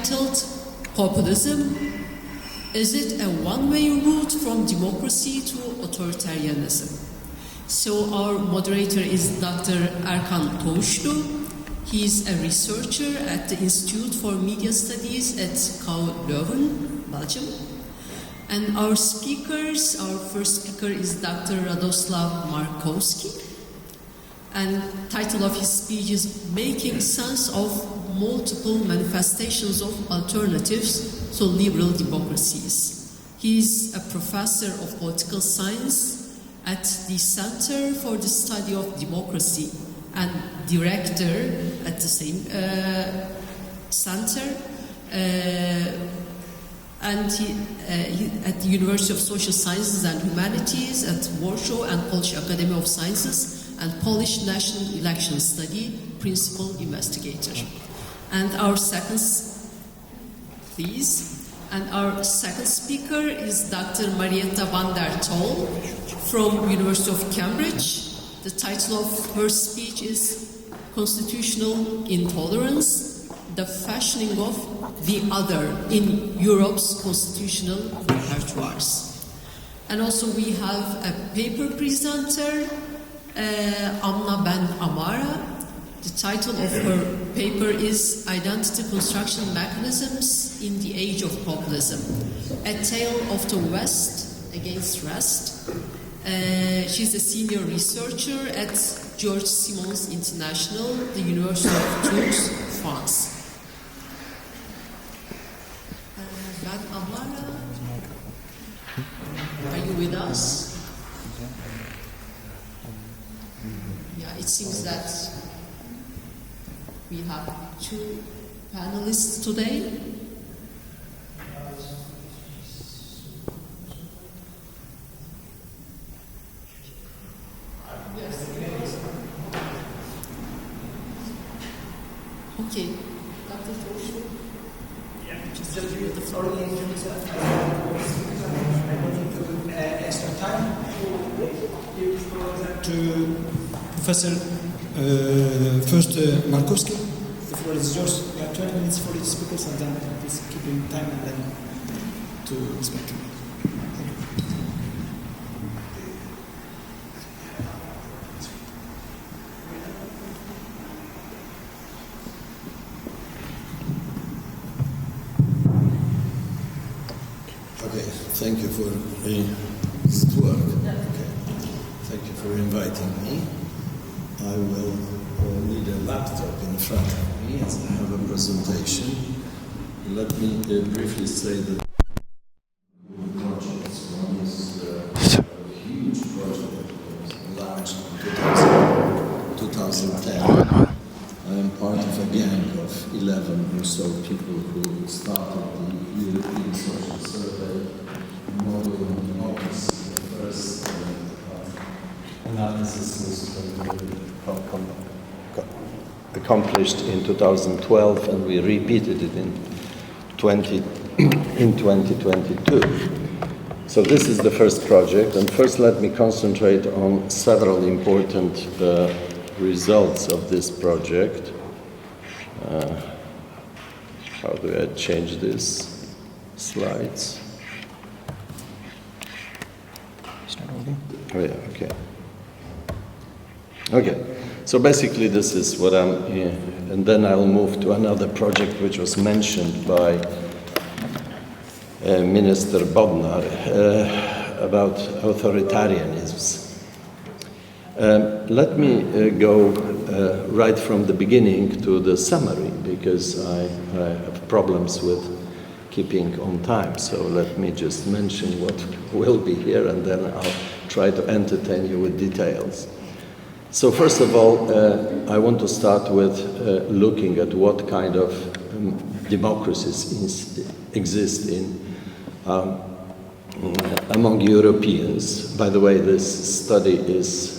titled Populism, is it a one-way route from democracy to authoritarianism? So our moderator is Dr. Erkan Toguslu. He is a researcher at the Institute for Media Studies at Leuven, Belgium. And our first speaker is Dr. Radoslaw Markowski. And the title of his speech is Making Sense of Multiple Manifestations of Alternatives to Liberal Democracies. He is a professor of political science at the Center for the Study of Democracy and director at the same center. And he at the University of Social Sciences and Humanities at Warsaw and Polish Academy of Sciences and Polish National Election Study Principal Investigator. And our second speaker is Dr. Marietta van der Tol from University of Cambridge. The title of her speech is Constitutional Intolerance, the Fashioning of the Other in Europe's Constitutional Repertoires. And also we have a paper presenter, Amna Ben Amara. The title of her paper is Identity Construction Mechanisms in the Age of Populism, a Tale of the West Against Rest. She's a senior researcher at George Simon's International, the University of Tours, France. Ben Amara, are you with us? Yeah, it seems that we have two panelists today. Okay, Dr. Toguslu. Just give the floor extra time to Professor Markowski. The floor is yours. You have 20 minutes for each speakers, and then please keep in time and then to speak. Thank you for this work. Okay. Thank you for inviting me. I will need a laptop in front of me as I have a presentation. Let me briefly say that projects. One is a huge project that was launched in 2010. I am part of a gang of 11 or so people who started the European Social Survey model on democracy. The first analysis was accomplished in 2012, and we repeated it in 2022. So this is the first project, and first let me concentrate on several important results of this project. How do I change this? Slides. Oh yeah, okay. Okay, so basically this is what I'm here, and then I'll move to another project which was mentioned by Minister Bodnar about authoritarianism. Let me go right from the beginning to the summary, because I have problems with keeping on time. So let me just mention what will be here, and then I'll try to entertain you with details. So first of all, I want to start with looking at what kind of democracies exist in among Europeans. By the way, this study is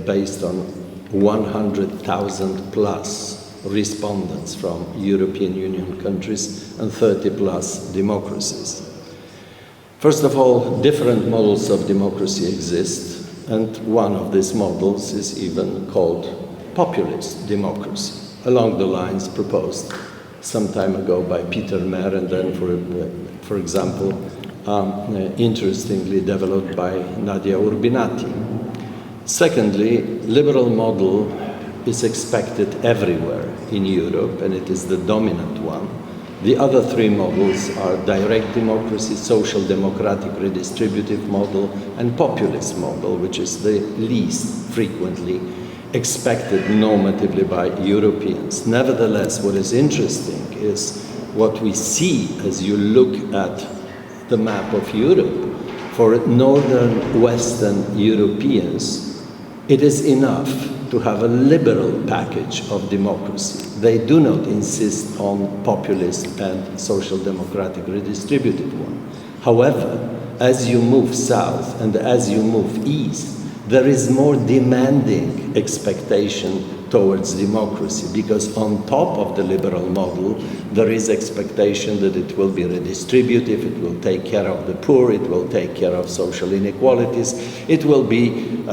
based on 100,000 plus respondents from European Union countries and 30 plus democracies. First of all, different models of democracy exist, and one of these models is even called populist democracy, along the lines proposed some time ago by Peter Mayer, and then, for example, interestingly developed by Nadia Urbinati. Secondly, liberal model is expected everywhere in Europe, and it is the dominant one. The other three models are direct democracy, social democratic redistributive model, and populist model, which is the least frequently expected normatively by Europeans. Nevertheless, what is interesting is what we see as you look at the map of Europe. For northern Western Europeans, it is enough to have a liberal package of democracy. They do not insist on populist and social democratic redistributive one. However, as you move south and as you move east, there is more demanding expectation towards democracy, because on top of the liberal model, there is expectation that it will be redistributive, it will take care of the poor, it will take care of social inequalities, it will be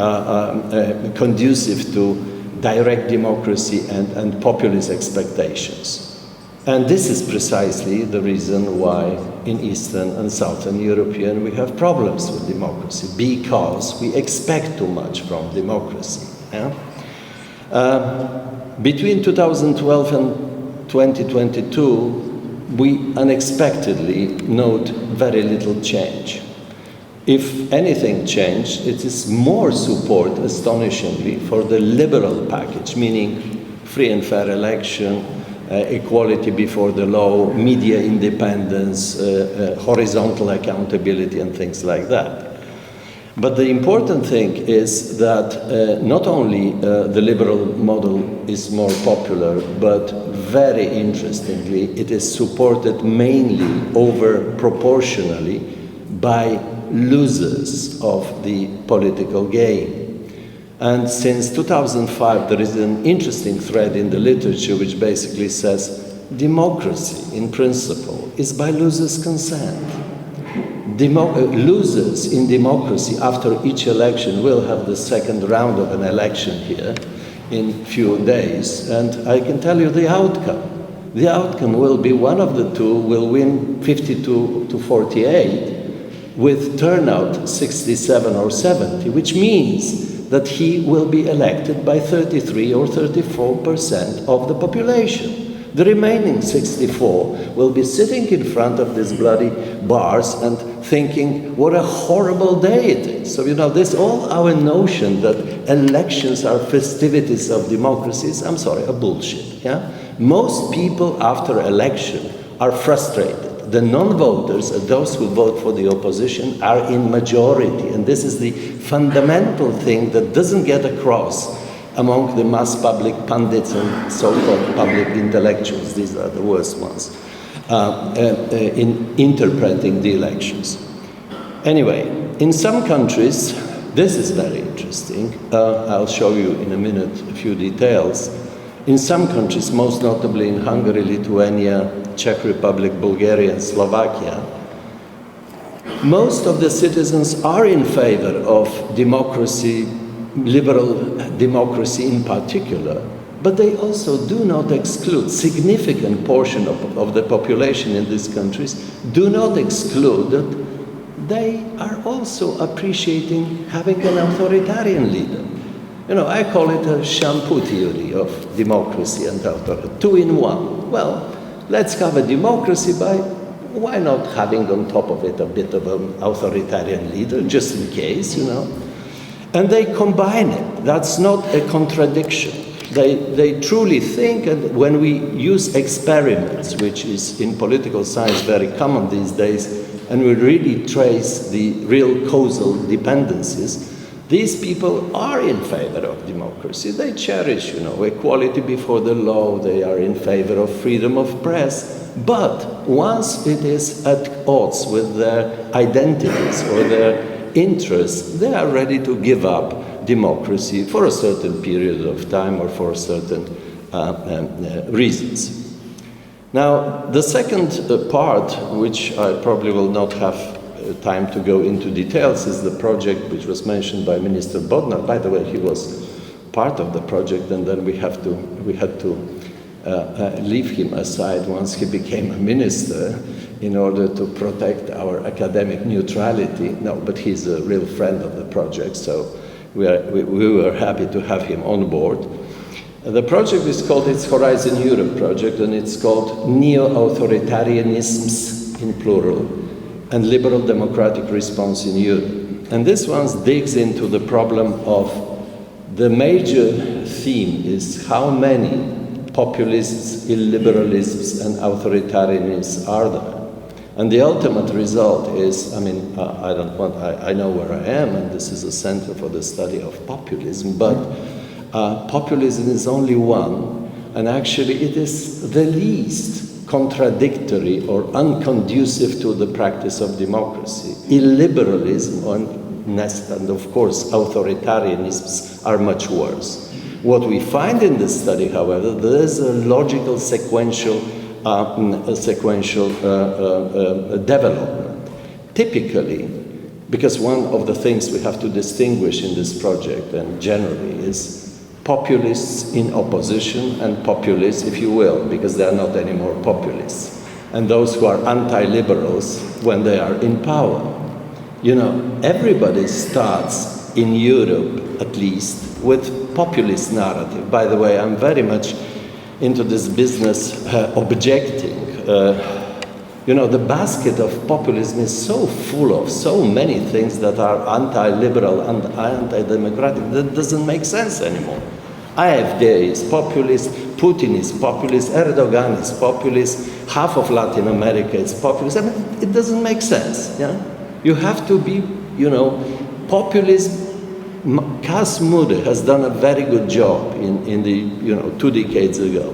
conducive to direct democracy and populist expectations. And this is precisely the reason why in Eastern and Southern European we have problems with democracy, because we expect too much from democracy. Yeah? Between 2012 and 2022, we unexpectedly note very little change. If anything changed, it is more support, astonishingly, for the liberal package, meaning free and fair election, equality before the law, media independence, horizontal accountability, and things like that. But the important thing is that not only the liberal model is more popular, but very interestingly, it is supported mainly over proportionally by losers of the political game. And since 2005, there is an interesting thread in the literature which basically says democracy, in principle, is by losers' consent. Losers in democracy after each election will have the second round of an election here in few days, and I can tell you the outcome. The outcome will be one of the two will win 52 to 48 with turnout 67 or 70, which means that he will be elected by 33 or 34% of the population. The remaining 64 will be sitting in front of these bloody bars and thinking, what a horrible day it is. So, this all our notion that elections are festivities of democracies, I'm sorry, a bullshit, yeah? Most people after election are frustrated. The non-voters, those who vote for the opposition, are in majority. And this is the fundamental thing that doesn't get across among the mass public pundits and so-called public intellectuals. These are the worst ones in interpreting the elections. Anyway, in some countries, this is very interesting. I'll show you in a minute a few details. In some countries, most notably in Hungary, Lithuania, Czech Republic, Bulgaria, and Slovakia, most of the citizens are in favor of democracy, liberal democracy in particular, but they also do not exclude, significant portion of the population in these countries do not exclude that they are also appreciating having an authoritarian leader. I call it a shampoo theory of democracy and authoritarianism, two in one. Well, let's have a democracy by, why not having on top of it a bit of an authoritarian leader, just in case, And they combine it. That's not a contradiction. They truly think, and when we use experiments, which is in political science very common these days, and we really trace the real causal dependencies, these people are in favor of democracy. They cherish, equality before the law. They are in favor of freedom of press. But once it is at odds with their identities or their interests, they are ready to give up democracy for a certain period of time or for certain reasons. Now, the second part, which I probably will not have time to go into details, is the project which was mentioned by Minister Bodnar. By the way, he was part of the project, and then we had to leave him aside once he became a minister in order to protect our academic neutrality. No, but he's a real friend of the project, so we were happy to have him on board. The project is called, it's Horizon Europe project, and it's called Neo-Authoritarianisms in plural, and Liberal Democratic Response in Europe. And this one digs into the problem of the major theme is how many populists, illiberalisms, and authoritarianisms are there. And the ultimate result is, I mean, I know where I am, and this is a center for the study of populism, but populism is only one, and actually it is the least contradictory or unconducive to the practice of democracy. Illiberalism and of course authoritarianisms are much worse. What we find in this study, however, there is a logical sequential development. Typically, because one of the things we have to distinguish in this project and generally is populists in opposition and populists, if you will, because they are not anymore populists, and those who are anti-liberals when they are in power. You know, everybody starts in Europe, at least, with populist narrative. By the way, I'm very much into this business objecting. You know, the basket of populism is so full of so many things that are anti-liberal and anti-democratic that doesn't make sense anymore. AfD is populist, Putin is populist, Erdogan is populist, half of Latin America is populist. I mean, it doesn't make sense. Yeah? You have to be, you know, populism. Cas Mudde has done a very good job in the, you know, 2 decades ago.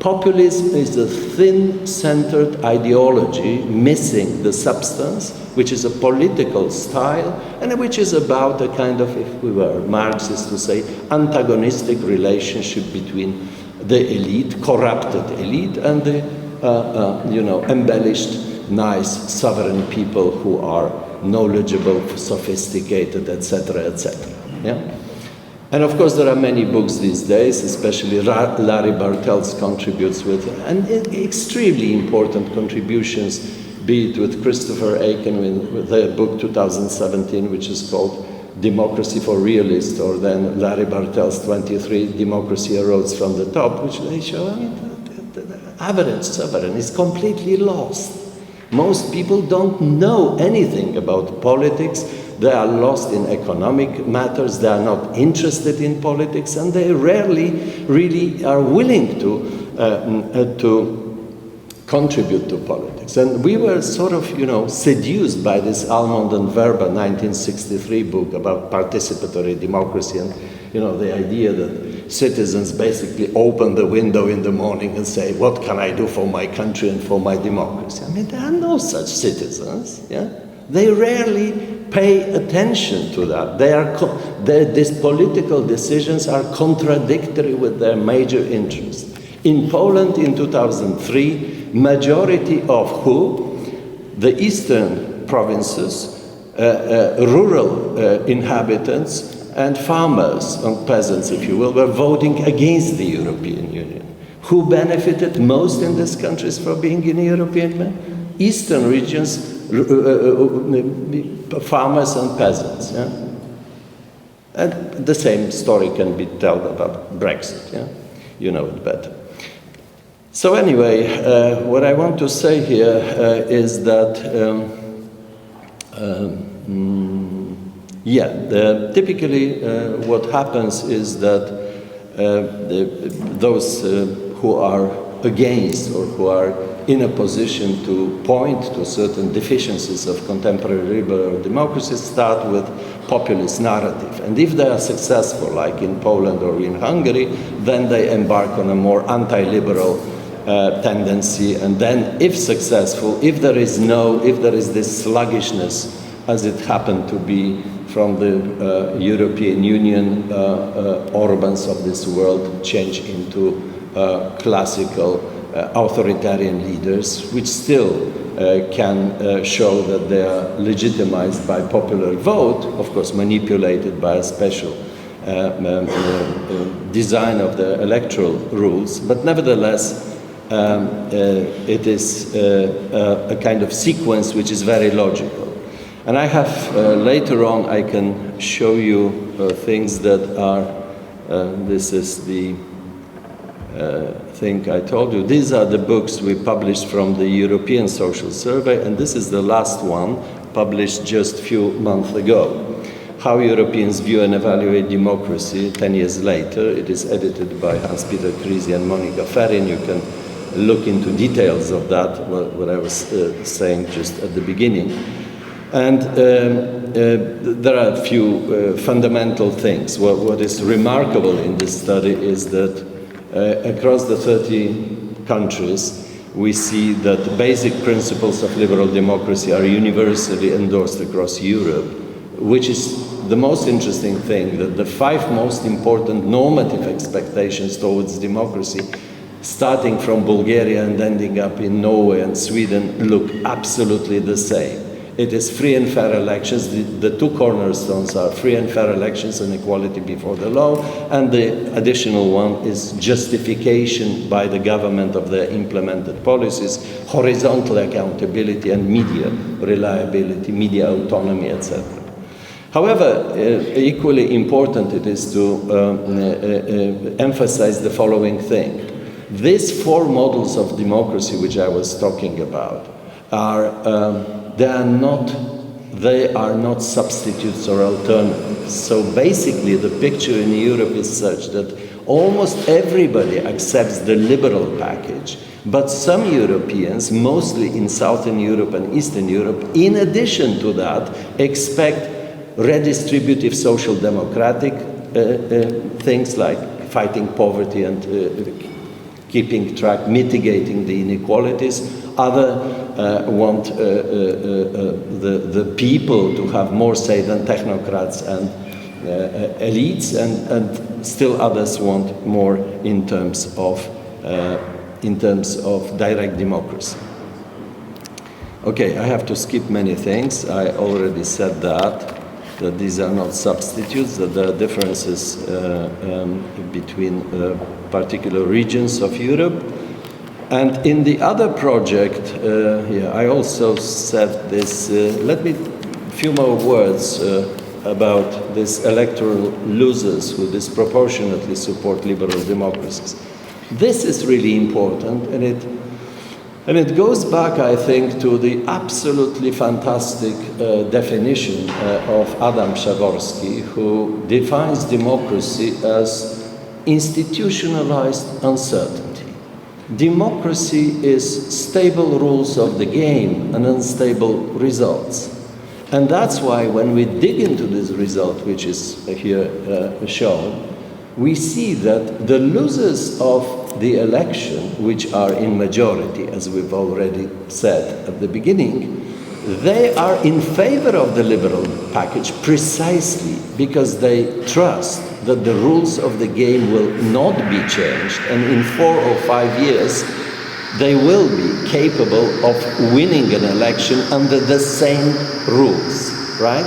Populism is a thin-centered ideology missing the substance, which is a political style, and which is about a kind of, if we were Marxists to say, antagonistic relationship between the elite, corrupted elite, and the, you know, embellished, nice, sovereign people who are knowledgeable, sophisticated, etc., etc. Yeah? And of course, there are many books these days, especially Larry Bartels contributes with, and extremely important contributions, be it with Christopher Aiken with their book 2017, which is called Democracy for Realists, or then Larry Bartels 23, Democracy Erodes from the Top, which they show, I mean, the average sovereign is completely lost. Most people don't know anything about politics. They are lost in economic matters, they are not interested in politics, and they rarely really are willing to contribute to politics. And we were sort of, you know, seduced by this Almond and Verba 1963 book about participatory democracy, and, you know, the idea that citizens basically open the window in the morning and say, what can I do for my country and for my democracy? I mean, there are no such citizens, yeah? They rarely pay attention to that. These political decisions are contradictory with their major interests. In Poland in 2003, majority of who? The eastern provinces, rural inhabitants, and farmers and peasants, if you will, were voting against the European Union. Who benefited most in these countries from being in the European Union? Eastern regions, farmers and peasants. Yeah? And the same story can be told about Brexit. Yeah? You know it better. So anyway, what I want to say here is that typically what happens is that those who are against or who are in a position to point to certain deficiencies of contemporary liberal democracies start with populist narrative. And if they are successful, like in Poland or in Hungary, then they embark on a more anti-liberal tendency. And then, if successful, if there is this sluggishness, as it happened to be from the European Union, Orbans of this world change into classical authoritarian leaders, which still can show that they are legitimized by popular vote, of course manipulated by a special design of the electoral rules, but nevertheless, it is a kind of sequence which is very logical. And I have, later on, I can show you things that are, this is the thing I told you. These are the books we published from the European Social Survey, and this is the last one, published just a few months ago. How Europeans View and Evaluate Democracy 10 years later. It is edited by Hans-Peter Krisi and Monika Ferin. You can look into details of that, what I was saying just at the beginning. And there are a few fundamental things. What is remarkable in this study is that across the 30 countries, we see that the basic principles of liberal democracy are universally endorsed across Europe, which is the most interesting thing, that the 5 most important normative expectations towards democracy, starting from Bulgaria and ending up in Norway and Sweden, look absolutely the same. It is free and fair elections. The 2 cornerstones are free and fair elections and equality before the law, and the additional one is justification by the government of their implemented policies, horizontal accountability and media reliability, media autonomy, etc. However, equally important it is to emphasize the following thing. These 4 models of democracy which I was talking about they are not substitutes or alternatives. So basically the picture in Europe is such that almost everybody accepts the liberal package, but some Europeans, mostly in Southern Europe and Eastern Europe, in addition to that, expect redistributive social democratic things like fighting poverty and keeping track, mitigating the inequalities. Others want the people to have more say than technocrats and elites, and still others want more in terms of direct democracy. Okay, I have to skip many things. I already said that these are not substitutes, that there are differences between particular regions of Europe. And in the other project, I also said this, let me a few more words about these electoral losers who disproportionately support liberal democracies. This is really important, and it goes back, I think, to the absolutely fantastic definition of Adam Przeworski, who defines democracy as institutionalized uncertainty. Democracy is stable rules of the game and unstable results. And that's why when we dig into this result, which is here shown, we see that the losers of the election, which are in majority, as we've already said at the beginning, they are in favor of the liberal package precisely because they trust that the rules of the game will not be changed, and in 4 or 5 years they will be capable of winning an election under the same rules, right?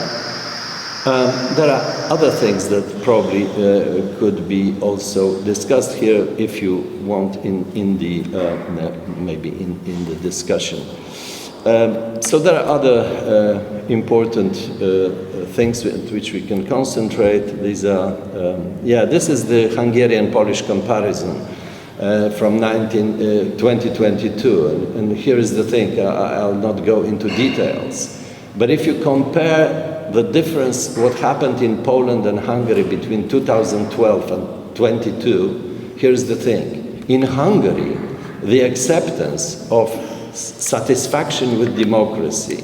There are other things that probably could be also discussed here if you want in the maybe in the discussion. So there are other important things at which we can concentrate. These are, this is the Hungarian-Polish comparison from 2022. And here is the thing, I'll not go into details. But if you compare the difference, what happened in Poland and Hungary between 2012 and 22, here's the thing. In Hungary, the acceptance of satisfaction with democracy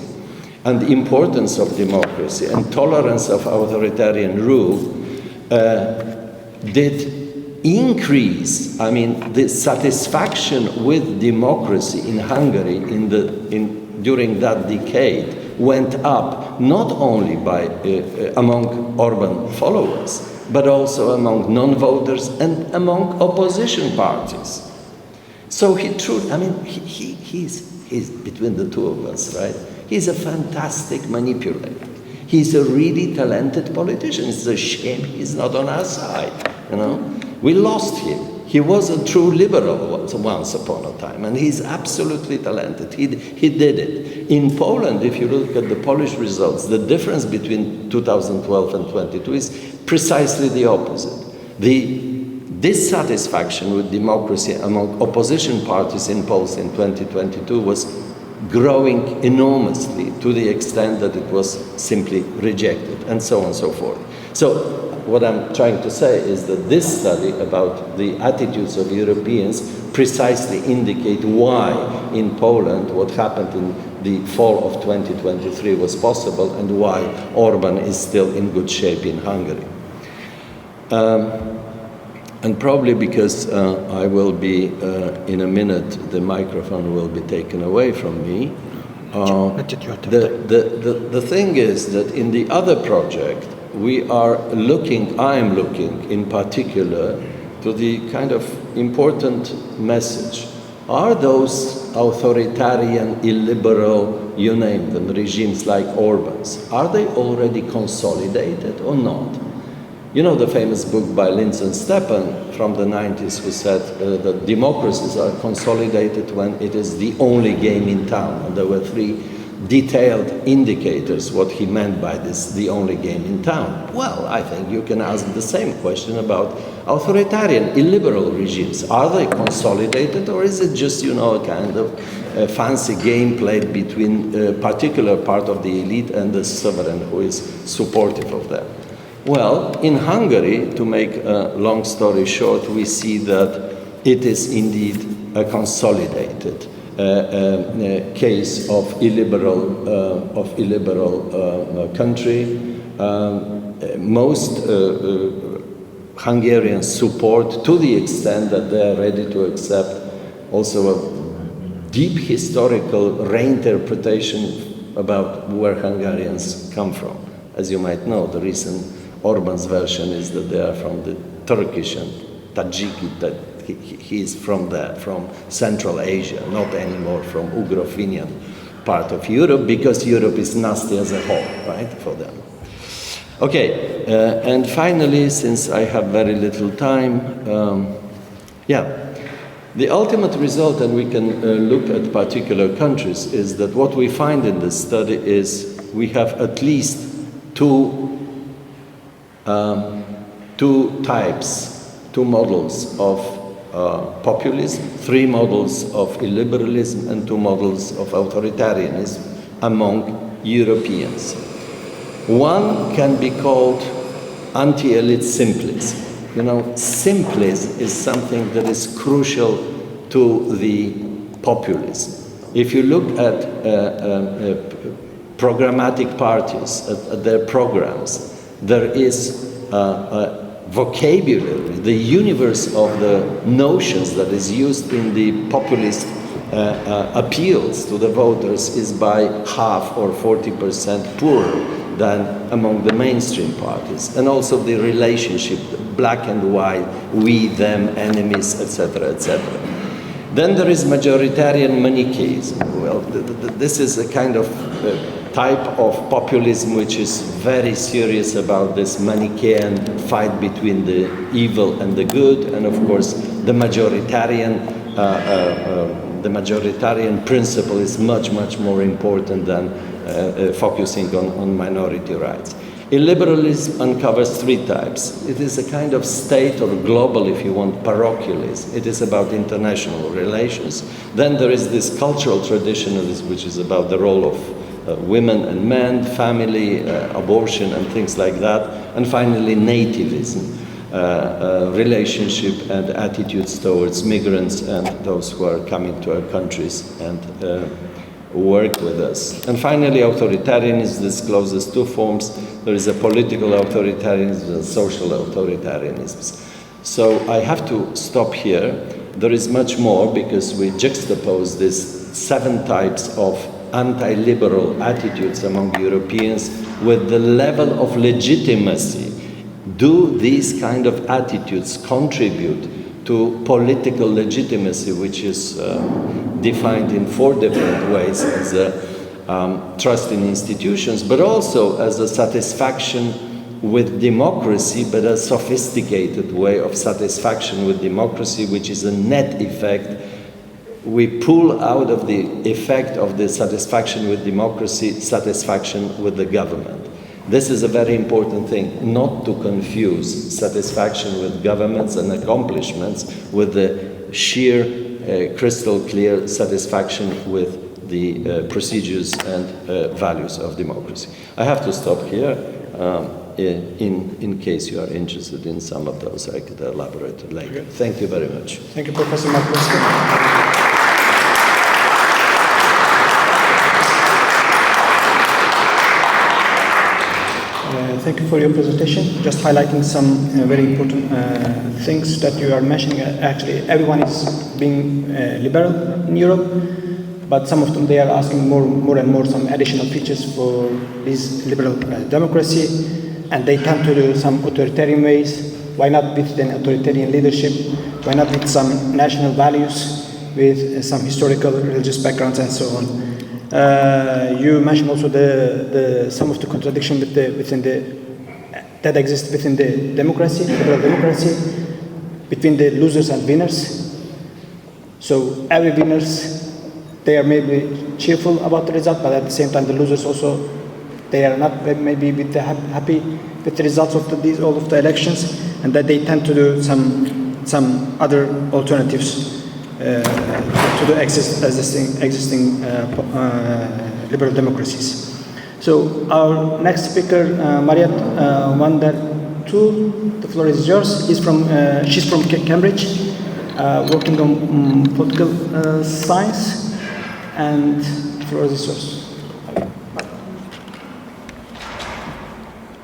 and the importance of democracy and tolerance of authoritarian rule did increase. I mean, the satisfaction with democracy in Hungary during that decade went up not only by among Orban followers, but also among non-voters and among opposition parties. So he's between the two of us, right? He's a fantastic manipulator. He's a really talented politician. It's a shame he's not on our side, you know. We lost him. He was a true liberal once upon a time, and he's absolutely talented. He did it. In Poland, if you look at the Polish results, the difference between 2012 and 22 is precisely the opposite. The dissatisfaction with democracy among opposition parties in Poland in 2022 was growing enormously to the extent that it was simply rejected, and so on and so forth. So what I'm trying to say is that this study about the attitudes of Europeans precisely indicate why in Poland what happened in the fall of 2023 was possible and why Orban is still in good shape in Hungary. And probably because I will be, in a minute, the microphone will be taken away from me. The thing is that in the other project, I'm looking in particular to the kind of important message. Are those authoritarian, illiberal, you name them, regimes like Orban's, are they already consolidated or not? You know the famous book by Linz and Stepan from the 90s who said that democracies are consolidated when it is the only game in town. And there were 3 detailed indicators what he meant by this, the only game in town. Well, I think you can ask the same question about authoritarian, illiberal regimes. Are they consolidated, or is it just, you know, a kind of fancy game played between a particular part of the elite and the sovereign who is supportive of them? Well, in Hungary, to make a long story short, we see that it is indeed a consolidated case of illiberal country. Most Hungarians support to the extent that they are ready to accept also a deep historical reinterpretation about where Hungarians come from. As you might know, the recent Orban's version is that they are from the Turkish and Tajiki, that he is from there, from Central Asia, not anymore from Ugro-Fenian part of Europe, because Europe is nasty as a whole, right, for them. Okay, and finally, since I have very little time, the ultimate result, and we can look at particular countries, is that what we find in this study is we have at least two models of populism, 3 models of illiberalism, and 2 models of authoritarianism among Europeans. One can be called anti-elite simplism. You know, simplism is something that is crucial to the populism. If you look at programmatic parties, at their programs, there is vocabulary, the universe of the notions that is used in the populist appeals to the voters is by half or 40% poorer than among the mainstream parties. And also the relationship, black and white, we, them, enemies, etc., etc. Then there is majoritarian Manichaeism. Well, this is a kind of type of populism which is very serious about this Manichaean fight between the evil and the good, and of course the majoritarian principle is much more important than focusing on minority rights. Illiberalism uncovers 3 types. It is a kind of state, or global, if you want, parochialism. It is about international relations. Then there is this cultural traditionalism, which is about the role of women and men, family, abortion, and things like that. And finally, nativism, relationship and attitudes towards migrants and those who are coming to our countries and work with us. And finally, authoritarianism discloses 2 forms. There is a political authoritarianism and social authoritarianism. So I have to stop here. There is much more because we juxtapose these 7 types of anti-liberal attitudes among Europeans with the level of legitimacy. Do these kind of attitudes contribute to political legitimacy, which is defined in 4 different ways as trust in institutions, but also as a satisfaction with democracy, but a sophisticated way of satisfaction with democracy, which is a net effect. We pull out of the effect of the satisfaction with democracy, satisfaction with the government. This is a very important thing, not to confuse satisfaction with governments and accomplishments with the sheer, crystal clear satisfaction with the procedures and values of democracy. I have to stop here. In case you are interested in some of those, I could elaborate later. Thank you very much. Thank you, Professor Markowski. Thank you for your presentation. Just highlighting some very important things that you are mentioning. Actually, everyone is being liberal in Europe, but some of them, they are asking more and more some additional features for this liberal democracy. And they tend to do some authoritarian ways. Why not with an authoritarian leadership? Why not with some national values, with some historical, religious backgrounds, and so on? You mentioned also some of the contradiction that exists within the democracy, liberal democracy, between the losers and winners. So every winners, they are maybe cheerful about the result, but at the same time, the losers also, they are not maybe happy with the results of all of the elections, and that they tend to do some other alternatives to the existing liberal democracies. So our next speaker, Marietta Wandertool, the floor is yours. She's from Cambridge, working on political science, and the floor is yours.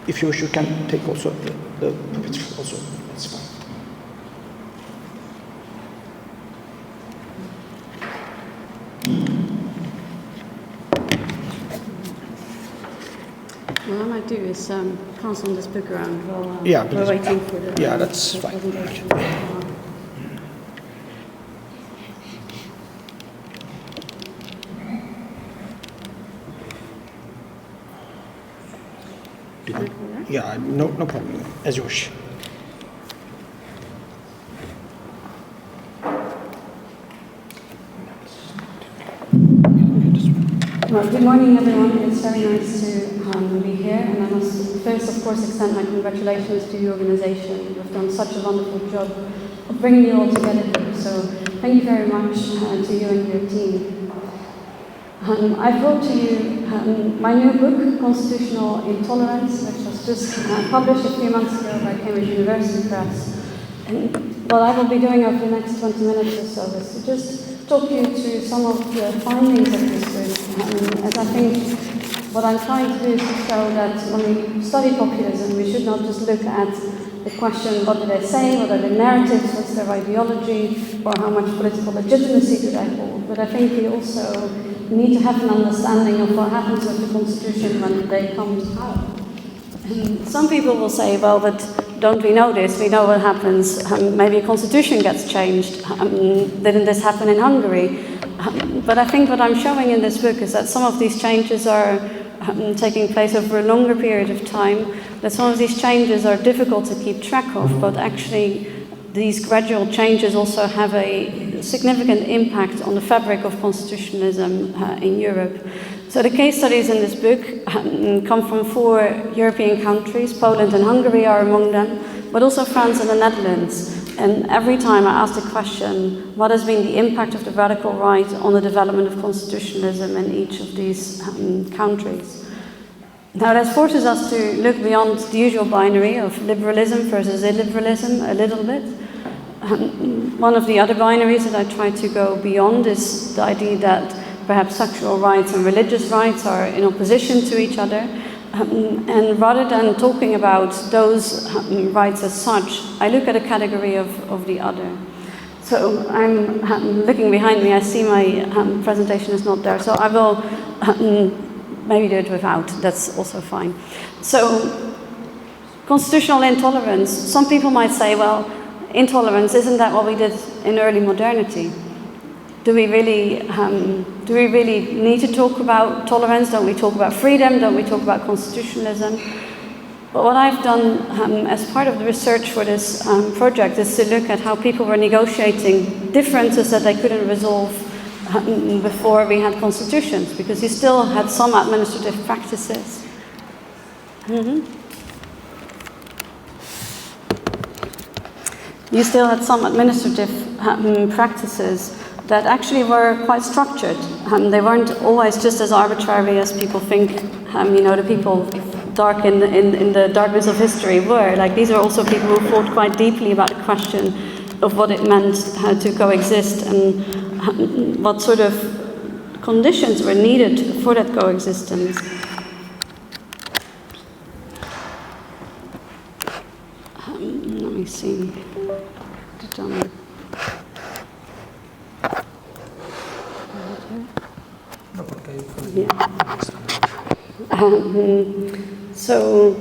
If you wish, you can take also the picture also. That's fine. What I might do is pass on this book around while we're waiting for the that's fine. presentation. Yeah, no problem. As you wish. Well, good morning, everyone. It's very nice to be here, and I must first, of course, extend my congratulations to your organization. You've done such a wonderful job of bringing you all together here. So, thank you very much to you and your team. I brought to you my new book, Constitutional Intolerance, which was just published a few months ago by Cambridge University Press. And what I will be doing over the next 20 minutes or so is to just talk you through some of the findings of this book. As I think what I'm trying to do is to show that when we study populism, we should not just look at the question, what do they say, what are the narratives, what's their ideology, or how much political legitimacy do they hold. But I think we also need to have an understanding of what happens with the Constitution when the day comes out. And some people will say, well, but don't we know this? We know what happens. Maybe a constitution gets changed. Didn't this happen in Hungary? But I think what I'm showing in this book is that some of these changes are taking place over a longer period of time, that some of these changes are difficult to keep track of, but actually these gradual changes also have a significant impact on the fabric of constitutionalism in Europe. So the case studies in this book come from 4 European countries. Poland and Hungary are among them, but also France and the Netherlands. And every time I ask the question, what has been the impact of the radical right on the development of constitutionalism in each of these countries? Now that forces us to look beyond the usual binary of liberalism versus illiberalism a little bit. One of the other binaries that I try to go beyond is the idea that perhaps sexual rights and religious rights are in opposition to each other. And rather than talking about those rights as such, I look at a category of the other. So I'm looking behind me, I see my presentation is not there, so I will maybe do it without, that's also fine. So, constitutional intolerance, some people might say, well, intolerance, isn't that what we did in early modernity? do we really need to talk about tolerance? Don't we talk about freedom? Don't we talk about constitutionalism? But what I've done as part of the research for this project is to look at how people were negotiating differences that they couldn't resolve before we had constitutions, because you still had some administrative practices. You still had some administrative practices that actually were quite structured. They weren't always just as arbitrary as people think, the people dark in the darkness of history were. Like, these are also people who thought quite deeply about the question of what it meant to coexist and what sort of conditions were needed for that coexistence. Let me see. So,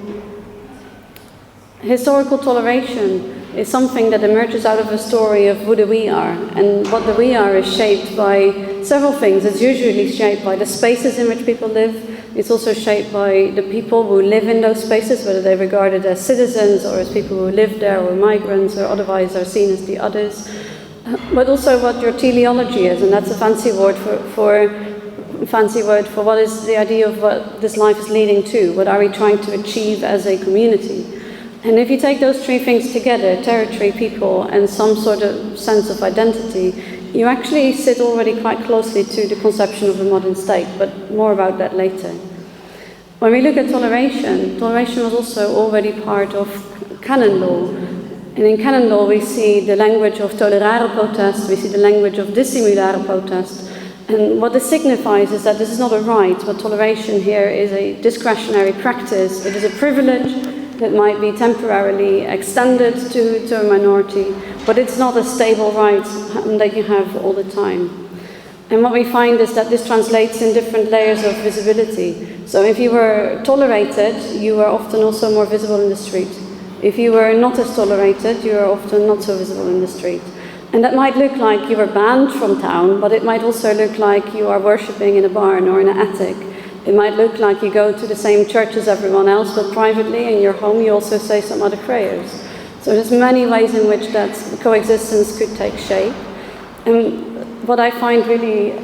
historical toleration is something that emerges out of a story of who the we are, and what the we are is shaped by several things. It's usually shaped by the spaces in which people live. It's also shaped by the people who live in those spaces, whether they're regarded as citizens or as people who live there or migrants or otherwise are seen as the others. But also what your teleology is, and that's a fancy word for what is the idea of what this life is leading to. What are we trying to achieve as a community? And if you take those three things together, territory, people, and some sort of sense of identity, you actually sit already quite closely to the conception of the modern state, but more about that later. When we look at toleration was also already part of canon law. And in canon law we see the language of tolerare protest, we see the language of dissimulare protest. And what this signifies is that this is not a right, but toleration here is a discretionary practice. It is a privilege that might be temporarily extended to a minority, but it's not a stable right that you have all the time. And what we find is that this translates in different layers of visibility. So if you were tolerated, you were often also more visible in the street. If you were not as tolerated, you were often not so visible in the street. And that might look like you were banned from town, but it might also look like you are worshipping in a barn or in an attic. It might look like you go to the same church as everyone else, but privately in your home you also say some other prayers. So there's many ways in which that coexistence could take shape. And what I find really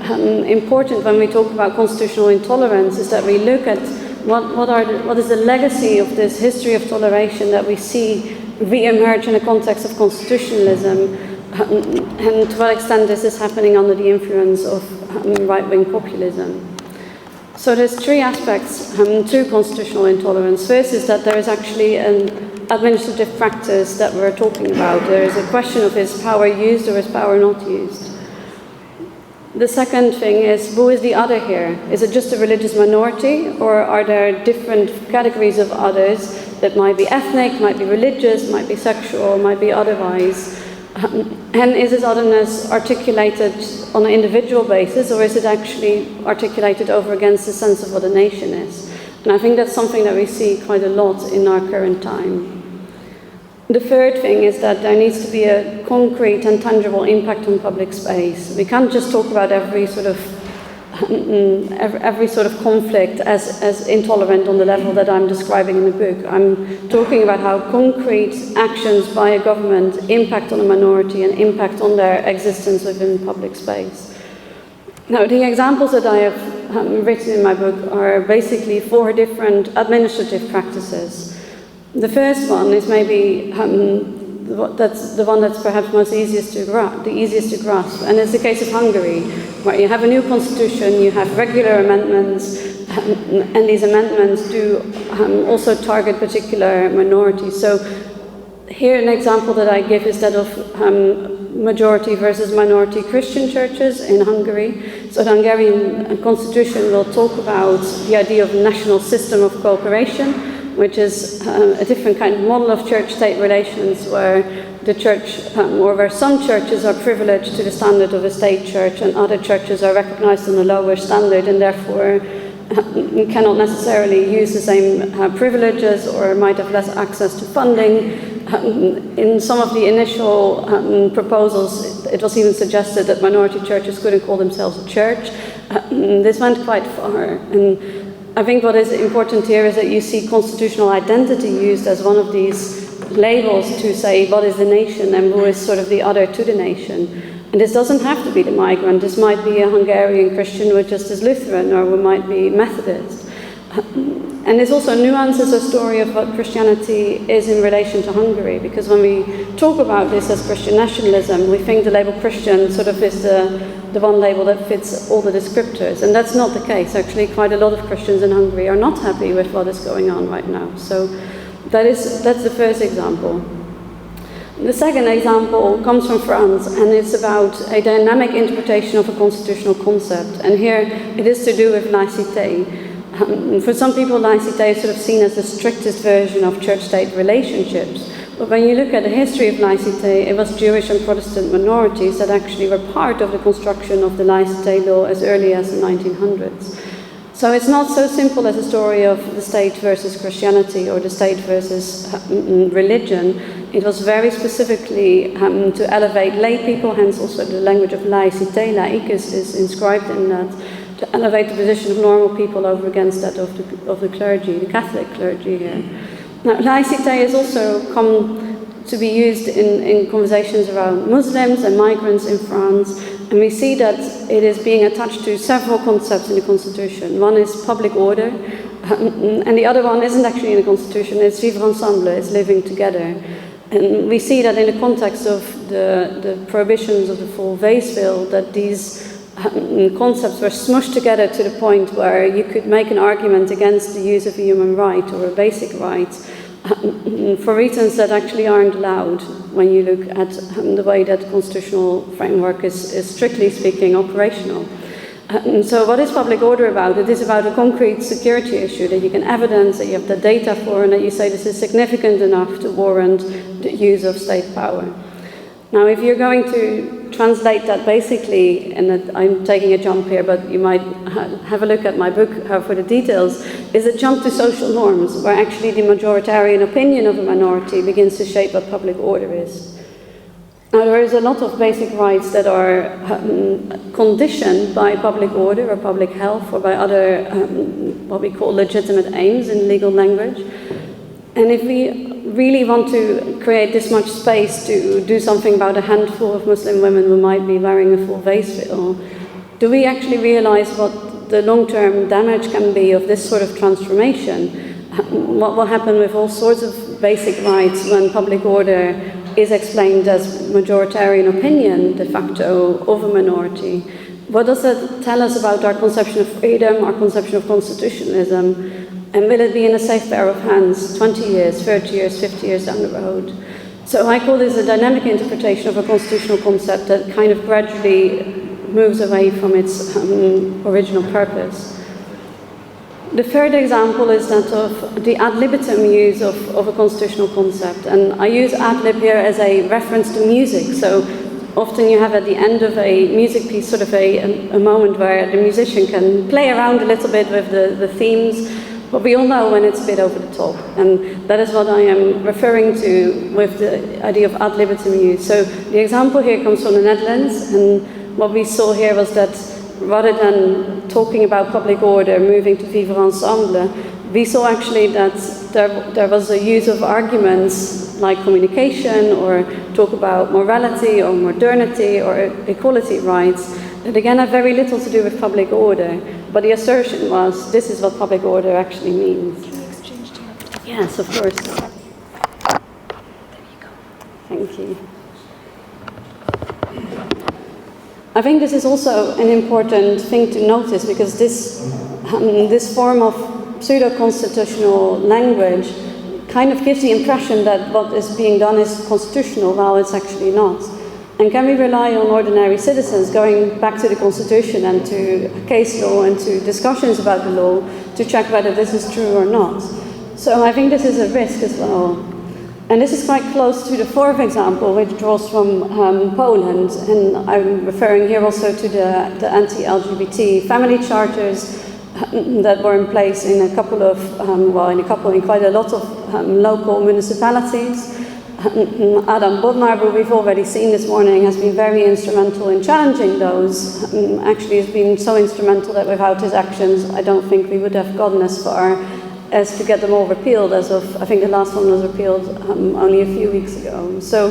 important when we talk about constitutional intolerance is that we look at what is the legacy of this history of toleration that we see re-emerge in the context of constitutionalism, and to what extent this is happening under the influence of right-wing populism. So there's three aspects to constitutional intolerance. First is that there is actually an administrative practice that we're talking about. There is a question of is power used or is power not used. The second thing is, who is the other here? Is it just a religious minority, or are there different categories of others that might be ethnic, might be religious, might be sexual, might be otherwise? And is this otherness articulated on an individual basis, or is it actually articulated over against the sense of what a nation is? And I think that's something that we see quite a lot in our current time. The third thing is that there needs to be a concrete and tangible impact on public space. We can't just talk about every sort of conflict as intolerant on the level that I'm describing in the book. I'm talking about how concrete actions by a government impact on a minority and impact on their existence within public space. Now, the examples that I have written in my book are basically 4 different administrative practices. The first one is maybe that's the one that's perhaps the easiest to grasp, and it's the case of Hungary, where you have a new constitution, you have regular amendments, and these amendments do also target particular minorities. So here an example that I give is that of majority versus minority Christian churches in Hungary. So the Hungarian constitution will talk about the idea of national system of cooperation, which is a different kind of model of church-state relations, where the church, or where some churches are privileged to the standard of a state church and other churches are recognized on a lower standard and therefore cannot necessarily use the same privileges or might have less access to funding. In some of the initial proposals, It was even suggested that minority churches couldn't call themselves a church. This went quite far. And I think what is important here is that you see constitutional identity used as one of these labels to say what is the nation and who is sort of the other to the nation. And this doesn't have to be the migrant. This might be a Hungarian Christian who just is Lutheran, or who might be Methodist. And there's also nuances of story of what Christianity is in relation to Hungary, because when we talk about this as Christian nationalism, we think the label Christian sort of is the one label that fits all the descriptors, and that's not the case. Actually, quite a lot of Christians in Hungary are not happy with what is going on right now. So that's the first example. The second example comes from France, and it's about a dynamic interpretation of a constitutional concept, and here it is to do with laïcité. For some people, laïcité is sort of seen as the strictest version of church-state relationships. But when you look at the history of laïcité, it was Jewish and Protestant minorities that actually were part of the construction of the laïcité law as early as the 1900s. So it's not so simple as a story of the state versus Christianity or the state versus religion. It was very specifically to elevate lay people, hence also the language of laïcité, laïcus is inscribed in that, to elevate the position of normal people over against that of the clergy, the Catholic clergy here. Now, laïcité has also come to be used in conversations around Muslims and migrants in France, and we see that it is being attached to several concepts in the Constitution. One is public order, and the other one isn't actually in the Constitution, it's vivre ensemble, it's living together. And we see that in the context of the prohibitions of the full vase bill, that these concepts were smushed together to the point where you could make an argument against the use of a human right or a basic right for reasons that actually aren't allowed when you look at the way that the constitutional framework is strictly speaking operational. So what is public order about? It is about a concrete security issue that you can evidence, that you have the data for, and that you say this is significant enough to warrant the use of state power. Now, if you're going to translate that basically, and that I'm taking a jump here, but you might have a look at my book for the details, is a jump to social norms, where actually the majoritarian opinion of a minority begins to shape what public order is. Now, there is a lot of basic rights that are conditioned by public order or public health or by other, what we call legitimate aims in legal language. And if we really want to create this much space to do something about a handful of Muslim women who might be wearing a full vase veil, do we actually realize what the long-term damage can be of this sort of transformation? What will happen with all sorts of basic rights when public order is explained as majoritarian opinion, de facto, of a minority? What does that tell us about our conception of freedom, our conception of constitutionalism? And will it be in a safe pair of hands 20 years, 30 years, 50 years down the road? So I call this a dynamic interpretation of a constitutional concept that kind of gradually moves away from its original purpose. The third example is that of the ad libitum use of a constitutional concept. And I use ad lib here as a reference to music. So often you have at the end of a music piece sort of a moment where the musician can play around a little bit with the themes, but we all know when it's a bit over the top. And that is what I am referring to with the idea of ad libitum use. So the example here comes from the Netherlands, and what we saw here was that rather than talking about public order, moving to vivre ensemble, we saw actually that there was a use of arguments like communication or talk about morality or modernity or equality rights that again have very little to do with public order. But the assertion was, this is what public order actually means. Can you exchange to your... Yes, of course. There you go. Thank you. I think this is also an important thing to notice, because this form of pseudo-constitutional language kind of gives the impression that what is being done is constitutional, while it's actually not. And can we rely on ordinary citizens going back to the Constitution and to case law and to discussions about the law to check whether this is true or not? So I think this is a risk as well. And this is quite close to the fourth example, which draws from Poland. And I'm referring here also to the anti-LGBT family charters that were in place in quite a lot of local municipalities. Adam Bodnar, who we've already seen this morning, has been very instrumental in challenging those. Actually, has been so instrumental that without his actions, I don't think we would have gotten as far as to get them all repealed as of, I think the last one was repealed only a few weeks ago. So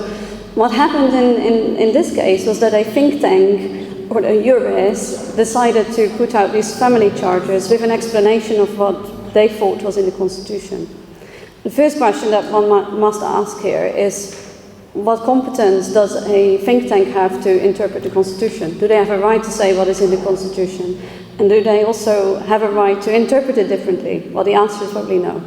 what happened in this case was that a think tank, or a jurist, decided to put out these family charters with an explanation of what they thought was in the Constitution. The first question that one must ask here is, what competence does a think tank have to interpret the Constitution? Do they have a right to say what is in the Constitution? And do they also have a right to interpret it differently? Well, the answer is probably no.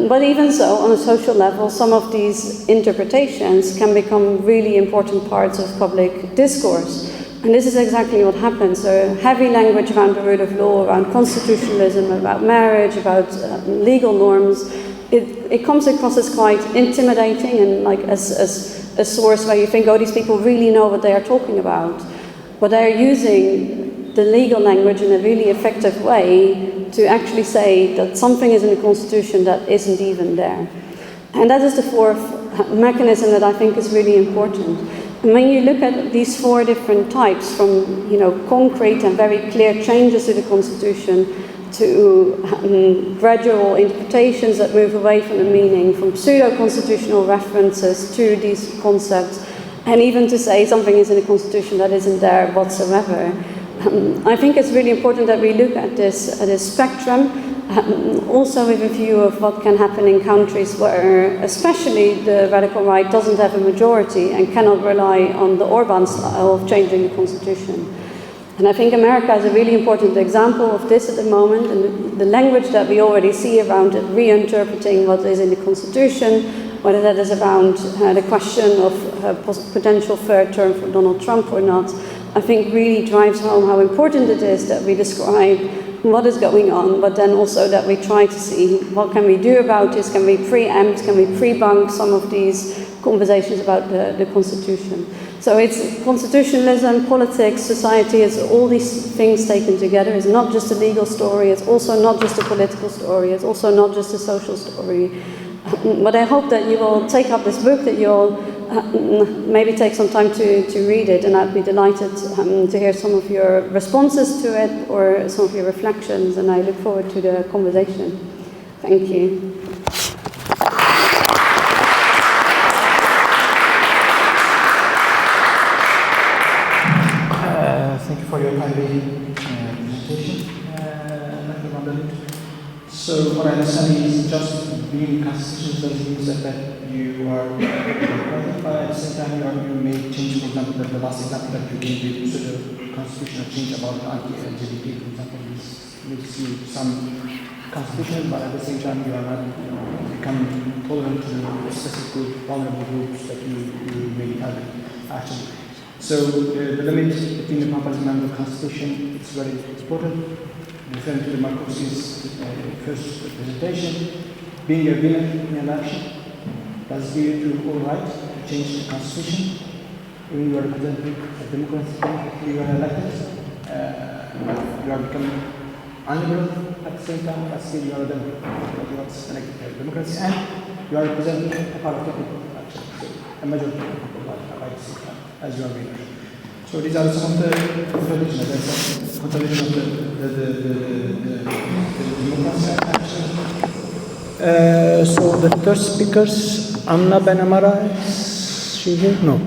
But even so, on a social level, some of these interpretations can become really important parts of public discourse. And this is exactly what happens. So heavy language around the rule of law, around constitutionalism, about marriage, about legal norms, it comes across as quite intimidating and like as a source where you think, oh, these people really know what they are talking about. But they're using the legal language in a really effective way to actually say that something is in the Constitution that isn't even there. And that is the fourth mechanism that I think is really important. And when you look at these four different types, from concrete and very clear changes to the Constitution, to gradual interpretations that move away from the meaning, from pseudo-constitutional references to these concepts, and even to say something is in the Constitution that isn't there whatsoever. I think it's really important that we look at this spectrum, also with a view of what can happen in countries where especially the radical right doesn't have a majority and cannot rely on the Orban style of changing the Constitution. And I think America is a really important example of this at the moment, and the language that we already see around it, reinterpreting what is in the Constitution, whether that is around the question of potential third term for Donald Trump or not, I think really drives home how important it is that we describe what is going on, but then also that we try to see what can we do about this, can we preempt, can we pre-bunk some of these conversations about the Constitution. So it's constitutionalism, politics, society, it's all these things taken together. It's not just a legal story, it's also not just a political story, it's also not just a social story. But I hope that you will take up this book, that you'll maybe take some time to read it, and I'd be delighted to hear some of your responses to it or some of your reflections, and I look forward to the conversation. Thank you. Thank you for your kindly presentation. So what I understand is just being constitutional means that you are but at the same time you may change, for example, the last example that you gave to the constitutional change about anti-LGBT, for example, makes you some constitutional, but at the same time you are not becoming tolerant to specific group, vulnerable groups that you may target actually. So the limit between the populism and the constitution is very important. Referring to the Markowski's first presentation, being a winner in an election does give you all right to change the constitution. When you are representing a democracy, you are elected, you are becoming unliberal at the same time, but still you are a democrat. You are elected by democracy, and you are representing a part of the people, actually. So a majority of the people by the same time, as you are winner. So these are some of the contradictions, as I said, contradiction of the democracy. So the third speakers, Anna Benamara, is she here? No.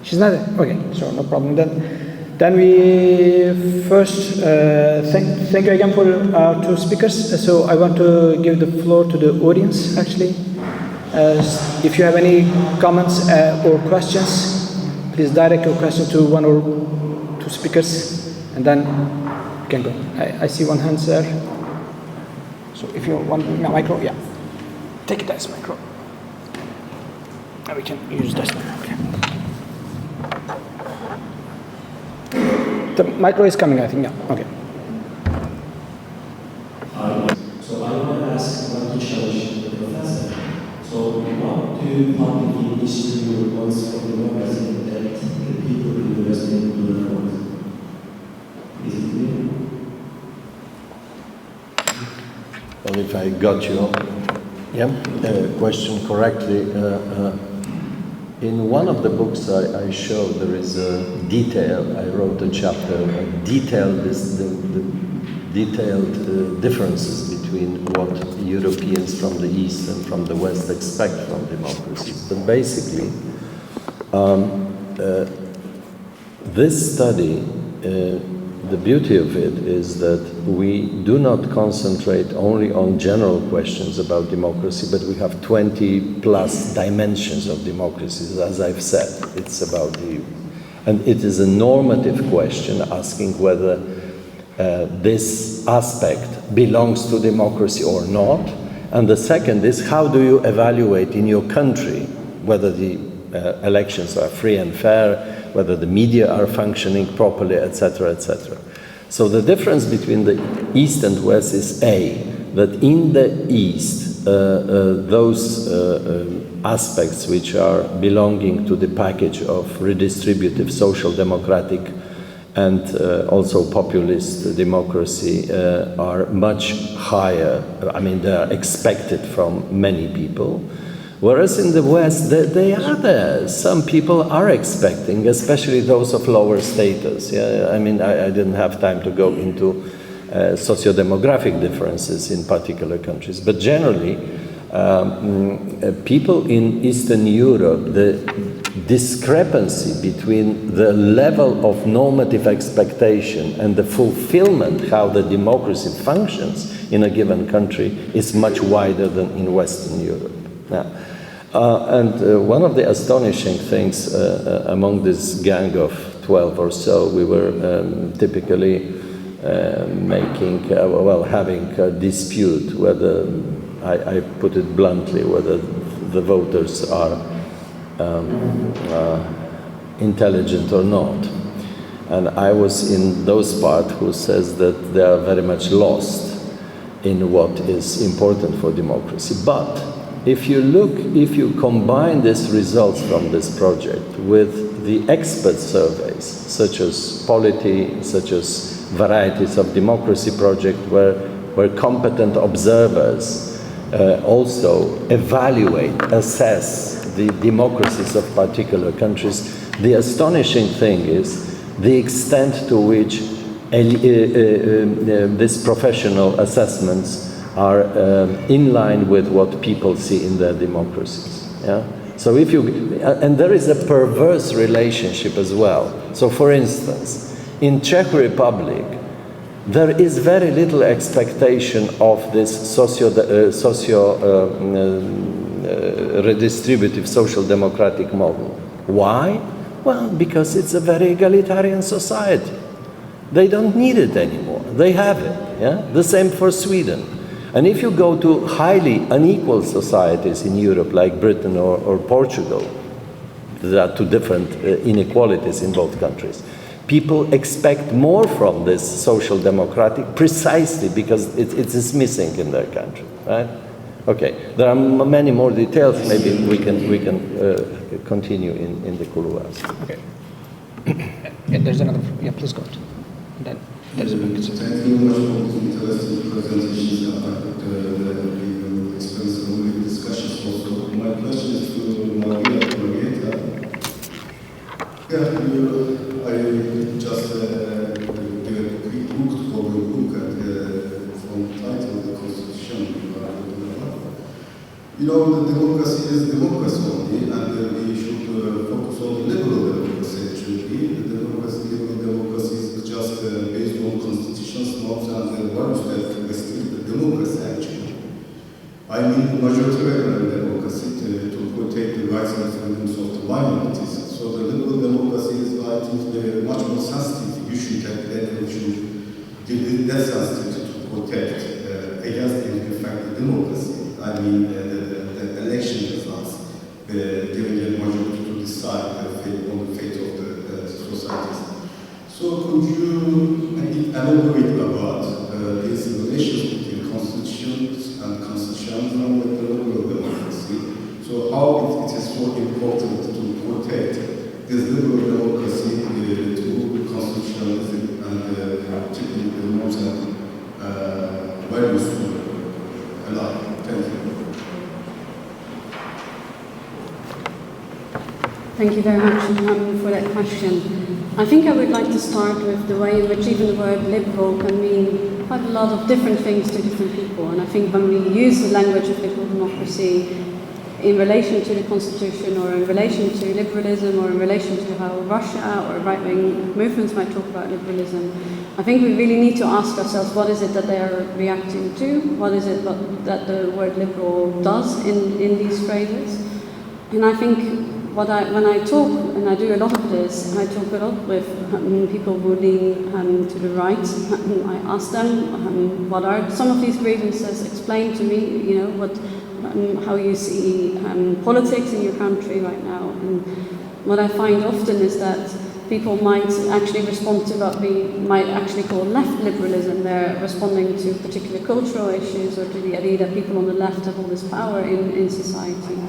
She's not there? Okay, so no problem then we first, thank you again for our two speakers. So I want to give the floor to the audience, actually. If you have any comments or questions, please direct your question to one or two speakers, and then you can go. I see one hand there. So if you want a micro, yeah. Take it as micro. And we can use this one. Okay. The micro is coming, I think, yeah. Okay. So I want to ask, I want to challenge the professor. So what do you publicly issue your voice for democracy that the people in the West do not want? Is it clear? Well, if I got you, Yeah, question correctly. In one of the books I showed, there is a detail. I wrote a chapter detailed the detailed differences between what Europeans from the East and from the West expect from democracies. But basically, this study, the beauty of it is that we do not concentrate only on general questions about democracy, but we have 20 plus dimensions of democracies, as I've said. It's about and it is a normative question asking whether this aspect belongs to democracy or not. And the second is, how do you evaluate in your country whether the elections are free and fair, whether the media are functioning properly, etc., etc. So the difference between the East and West is that in the East, those aspects which are belonging to the package of redistributive, social democratic, and also populist democracy are much higher. I mean, they are expected from many people. Whereas in the West, they are there. Some people are expecting, especially those of lower status. Yeah? I mean, I didn't have time to go into socio-demographic differences in particular countries. But generally, people in Eastern Europe, the discrepancy between the level of normative expectation and the fulfillment, how the democracy functions in a given country, is much wider than in Western Europe. Now, one of the astonishing things among this gang of 12 or so, we were typically having a dispute whether, I put it bluntly, whether the voters are intelligent or not. And I was in those part who says that they are very much lost in what is important for democracy. But if you combine these results from this project with the expert surveys, such as Polity, such as Varieties of Democracy project, where competent observers also evaluate, assess the democracies of particular countries, the astonishing thing is the extent to which these professional assessments are in line with what people see in their democracies. Yeah? So and there is a perverse relationship as well. So for instance, in Czech Republic, there is very little expectation of this redistributive social democratic model. Why? Well, because it's a very egalitarian society. They don't need it anymore. They have it. Yeah? The same for Sweden. And if you go to highly unequal societies in Europe, like Britain or Portugal, there are two different inequalities in both countries. People expect more from this social democratic precisely because it is missing in their country, right? Okay, there are many more details. Maybe we can continue in the couloirs. Okay. Yeah, there's another. Yeah, please go ahead. Then there's a big. Thank you very much for this interesting presentation and the extensive discussions also. My question is to Marietta. I just gave a quick look for the book and from the title, the Constitution. You know, the democracy is democracy only, and we should focus on the liberal democracy actually. The liberal democracy is just based on constitutions, norms, and values that restrict the democracy actually. I mean majoritarian democracy to protect the rights and freedoms of the minorities. So the liberal democracy is, I think, much more sensitive issue that we should give that sensitivity to protect against, in fact, the democracy. I mean, the election results, giving a majority to decide on the fate of the societies. So could you elaborate about this relationship between constitutions and constitutionalism with the liberal democracy? So how it is so important to protect this liberal democracy to constitutionalism and particularly the norms and values alive? Thank you. Thank you very much for that question. I think I would like to start with the way in which even the word liberal can mean quite a lot of different things to different people. And I think when we use the language of liberal democracy in relation to the constitution, or in relation to liberalism, or in relation to how Russia or right-wing movements might talk about liberalism, I think we really need to ask ourselves, what is it that they are reacting to? What is it that the word liberal does in these phrases? And I think when I talk, and I do a lot of this, I talk a lot with people who lean to the right. I ask them, what are some of these grievances? Explain to me, how you see politics in your country right now. And what I find often is that people might actually respond to what we might actually call left liberalism. They're responding to particular cultural issues, or to the idea that people on the left have all this power in society.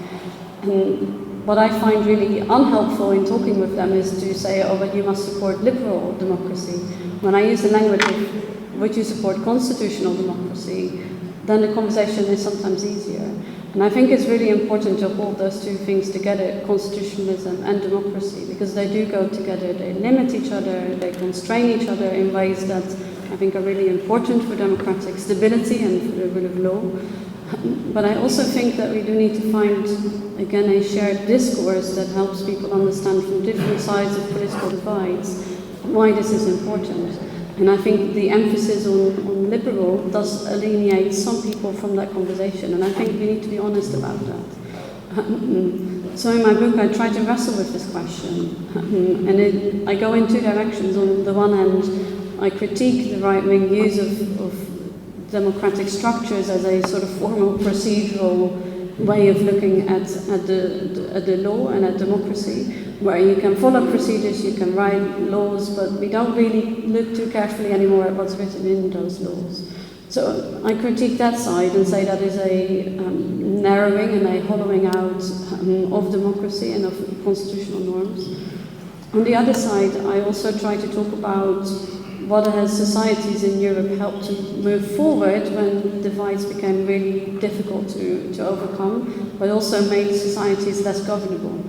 And what I find really unhelpful in talking with them is to say, oh, but you must support liberal democracy. When I use the language of, would you support constitutional democracy, then the conversation is sometimes easier. And I think it's really important to hold those two things together, constitutionalism and democracy, because they do go together. They limit each other, they constrain each other in ways that I think are really important for democratic stability and for the rule of law. But I also think that we do need to find, again, a shared discourse that helps people understand from different sides of political divides why this is important. And I think the emphasis on liberal does alienate some people from that conversation, and I think we need to be honest about that. So in my book I try to wrestle with this question, and I go in two directions. On the one hand, I critique the right-wing use of democratic structures as a sort of formal procedural way of looking at the law and at democracy, where you can follow procedures, you can write laws, but we don't really look too carefully anymore at what's written in those laws. So I critique that side and say that is a narrowing and a hollowing out of democracy and of constitutional norms. On the other side, I also try to talk about what has societies in Europe helped to move forward when divides became really difficult to overcome, but also made societies less governable.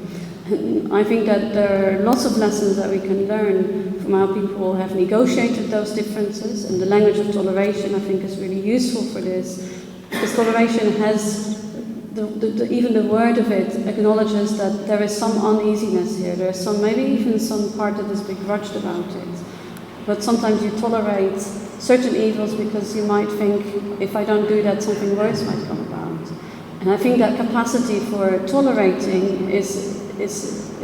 And I think that there are lots of lessons that we can learn from how people have negotiated those differences, and the language of toleration I think is really useful for this, because toleration has, even the word of it acknowledges that there is some uneasiness here, there is some, maybe even some part that is begrudged about it. But sometimes you tolerate certain evils because you might think, if I don't do that, something worse might come about. And I think that capacity for tolerating is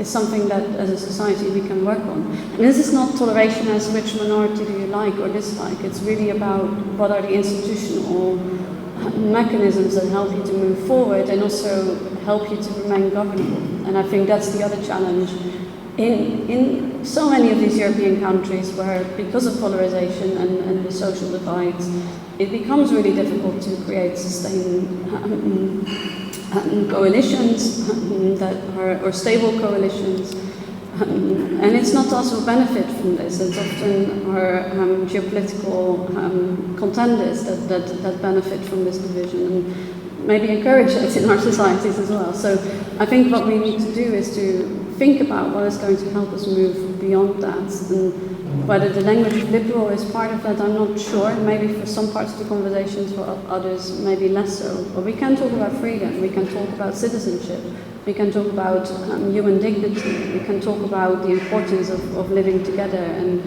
something that, as a society, we can work on. And this is not toleration as which minority do you like or dislike. It's really about what are the institutional mechanisms that help you to move forward and also help you to remain governable. And I think that's the other challenge in so many of these European countries, where because of polarization and the social divides, it becomes really difficult to create sustained coalitions that are, or stable coalitions. And it's not also a benefit from this. It's often our geopolitical contenders that benefit from this division, and maybe encourage it in our societies as well. So I think what we need to do is to think about what is going to help us move beyond that. And whether the language of liberal is part of that, I'm not sure. Maybe for some parts of the conversations, for others, maybe less so. But we can talk about freedom, we can talk about citizenship, we can talk about human dignity, we can talk about the importance of living together and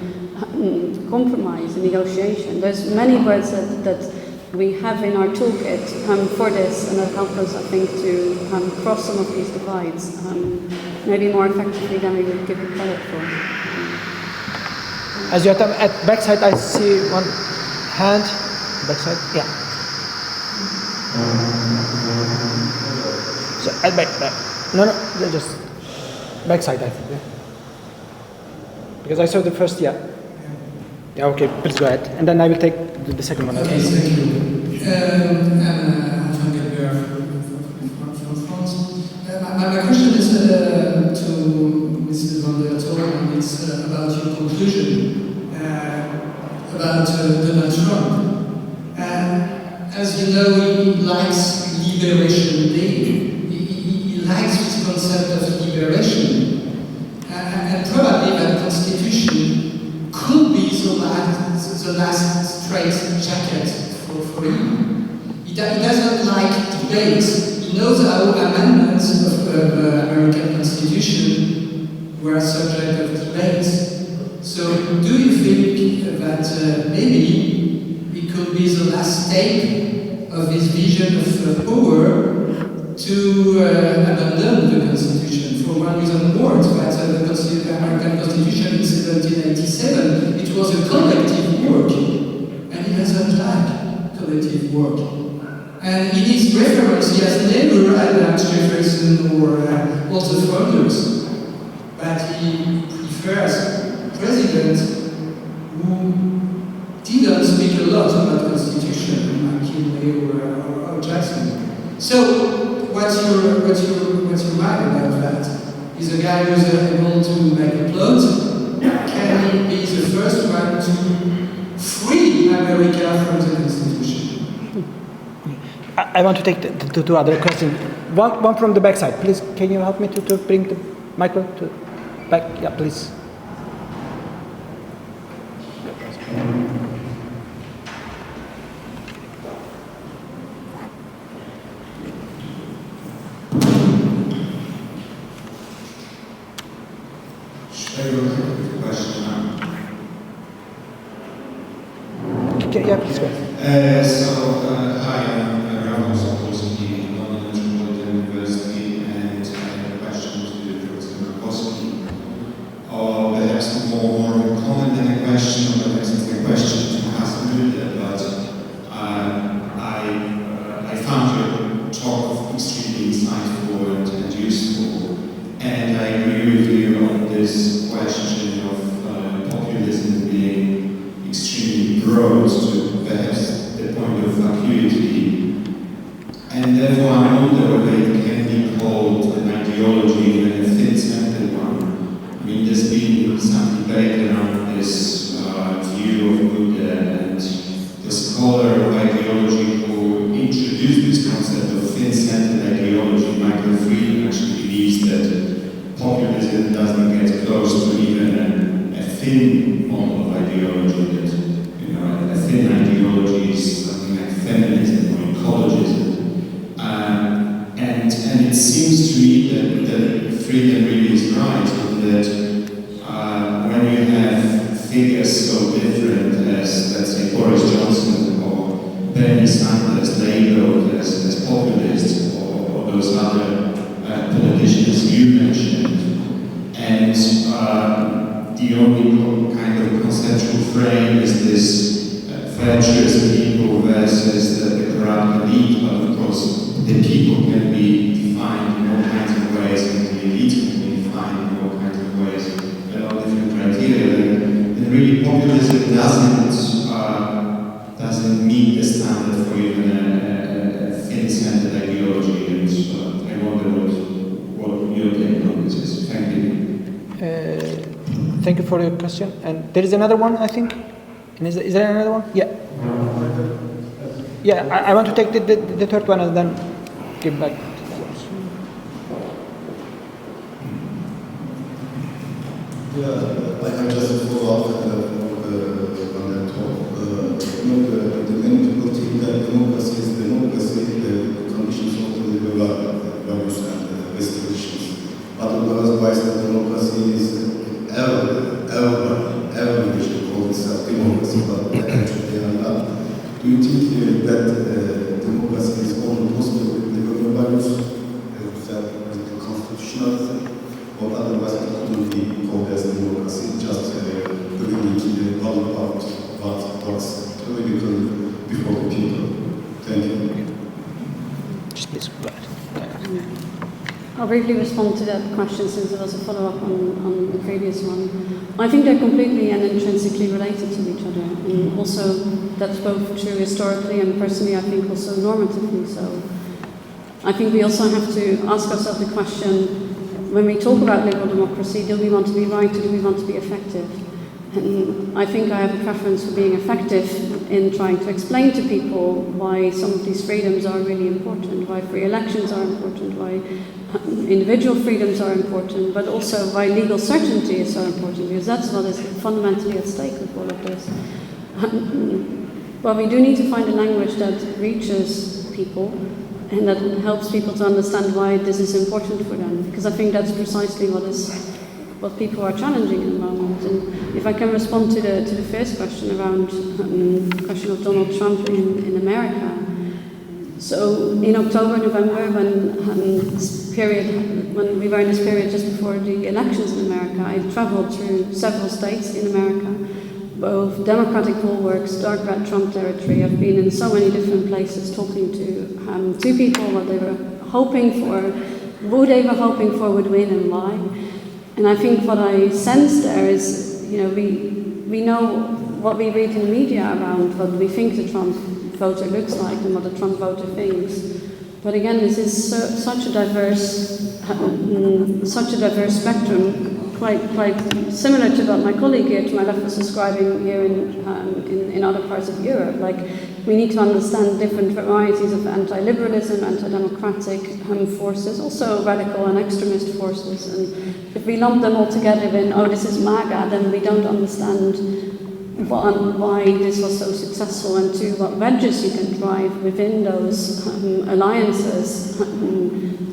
compromise and negotiation. There's many words that we have in our toolkit for this, and that help us, I think, to cross some of these divides, maybe more effectively than we would give it credit for. As you are at backside, I see one hand. Backside, yeah. So at back. No, just backside, I think. Yeah. Because I saw the first, yeah. Yeah, okay, please go ahead. And then I will take the second one. Okay, thank you. I'm from France. My question is to Mrs. Moderator, and it's about your conclusion about Donald Trump. As you know, he likes Liberation Day. He likes this concept of liberation. the last straight jacket for him. He doesn't like debates. He knows how amendments of the American Constitution were subject of debates. So do you think that maybe it could be the last step of his vision of power to abandon the Constitution? For one reason more, that the American Constitution in 1787, it was a collective work, and he doesn't like collective work. And in his reference, he has never attacked Jefferson or all the founders, but he prefers president who didn't speak a lot about Constitution, like Kinley or Jackson. So, what's your mind about that? Is a guy who's able to make a plot? Can he be the first one to free America from the Constitution? I want to take the two other questions. One from the back side. Please, can you help me to bring the micro to back? Yeah, please. Yeah, please go ahead. Hi, I'm Radoslaw from London Metropolitan University, and I have a question to Professor Markowski. Or perhaps more of a comment than a question, or perhaps it's a question to Hassan, but I found your talk extremely insightful and useful, and I agree with you on this question of populism being extremely broad to perhaps the point of vacuity, and therefore I wonder whether it can be called an ideology, even a thin-centered one. I mean, there's been some debate around this view of Buddha, and the scholar of ideology who introduced this concept of thin-centered ideology, Michael Frieden, actually believes that populism doesn't get close to even a thin model of ideology. That, you know, a thin ideology is something like feminism or ecologism. And it seems to me that Frieden really is right in that when you have figures so different as, let's say, Boris Johnson or Bernie Sanders labeled as populists, or those other politicians you mentioned, and the only kind of conceptual frame is this virtuous people versus the corrupt elite, but of course the people can be defined in all kinds of ways, and the elite can be defined in all kinds of ways, with all different criteria. And really populism doesn't meet the standard for even a thin-centered ideology, and I wonder what your take on this is. Thank you. Thank you for your question. And there is another one, I think. And is there another one? Yeah. Yeah, I want to take the third one and then give back. Yeah, I have just a follow-up on that talk. The many people think that democracy is democracy, the conditions of the liberal values and restrictions. But otherwise, the democracy is everybody should call itself democracy, but actually they are not. Do you think that democracy is only possible with liberal values, with the constitutional thing, or otherwise it couldn't be called as democracy, just bringing the other part what's theoretical before the people? Thank you. Just please go ahead. I'll briefly respond to that question since there was a follow-up on the previous one. I think they're completely and intrinsically related to each other, and also that's both true historically and personally, I think also normatively so. I think we also have to ask ourselves the question, when we talk about liberal democracy, do we want to be right or do we want to be effective? And I think I have a preference for being effective in trying to explain to people why some of these freedoms are really important, why free elections are important, why individual freedoms are important, but also why legal certainty is so important, because that's what is fundamentally at stake with all of this. But we do need to find a language that reaches people and that helps people to understand why this is important for them. Because I think that's precisely what people are challenging at the moment. And if I can respond to the first question around the question of Donald Trump in America. So in October, November, when we were in this period just before the elections in America, I traveled through several states in America, both Democratic bulwarks, dark red Trump territory. I've been in so many different places talking to people, what they were hoping for, who they were hoping for would win and why. And I think what I sense there is, we know what we read in the media around what we think the Trump voter looks like and what the Trump voter thinks. But again, this is such a diverse spectrum, quite similar to what my colleague here to my left was describing here in other parts of Europe. Like, we need to understand different varieties of anti-liberalism, anti-democratic forces, also radical and extremist forces. And if we lump them all together in, oh, this is MAGA, then we don't understand why this was so successful, and two, what wedges you can drive within those alliances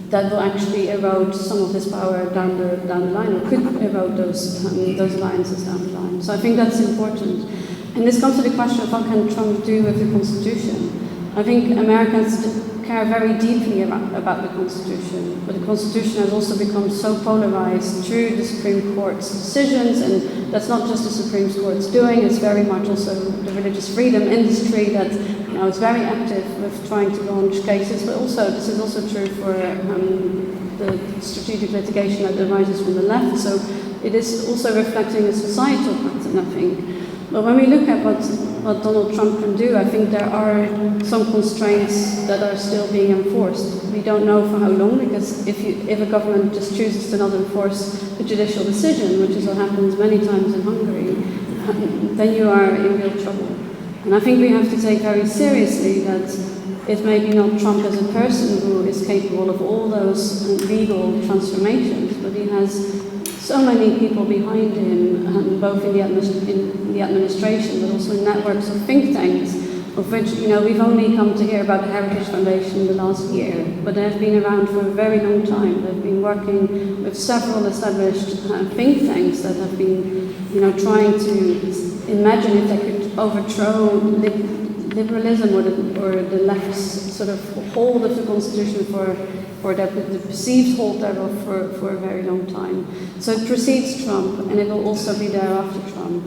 that will actually erode some of this power down the line, or could erode those alliances down the line. So I think that's important. And this comes to the question of what can Trump do with the Constitution. I think Americans care very deeply about the Constitution, but the Constitution has also become so polarized through the Supreme Court's decisions, and that's not just the Supreme Court's doing, it's very much also the religious freedom industry that is very active with trying to launch cases, but also this is also true for the strategic litigation that arises from the left, so it is also reflecting a societal pattern, I think. But when we look at what Donald Trump can do, I think there are some constraints that are still being enforced. We don't know for how long, because if a government just chooses to not enforce a judicial decision, which is what happens many times in Hungary, then you are in real trouble. And I think we have to take very seriously that it's maybe not Trump as a person who is capable of all those legal transformations, but he has so many people behind him, both in the administration, but also in networks of think tanks, of which we've only come to hear about the Heritage Foundation in the last year, but they've been around for a very long time. They've been working with several established think tanks that have been, trying to imagine if they could overthrow liberalism or the left's sort of hold of the Constitution for the perceived hold thereof for a very long time. So it precedes Trump, and it will also be there after Trump.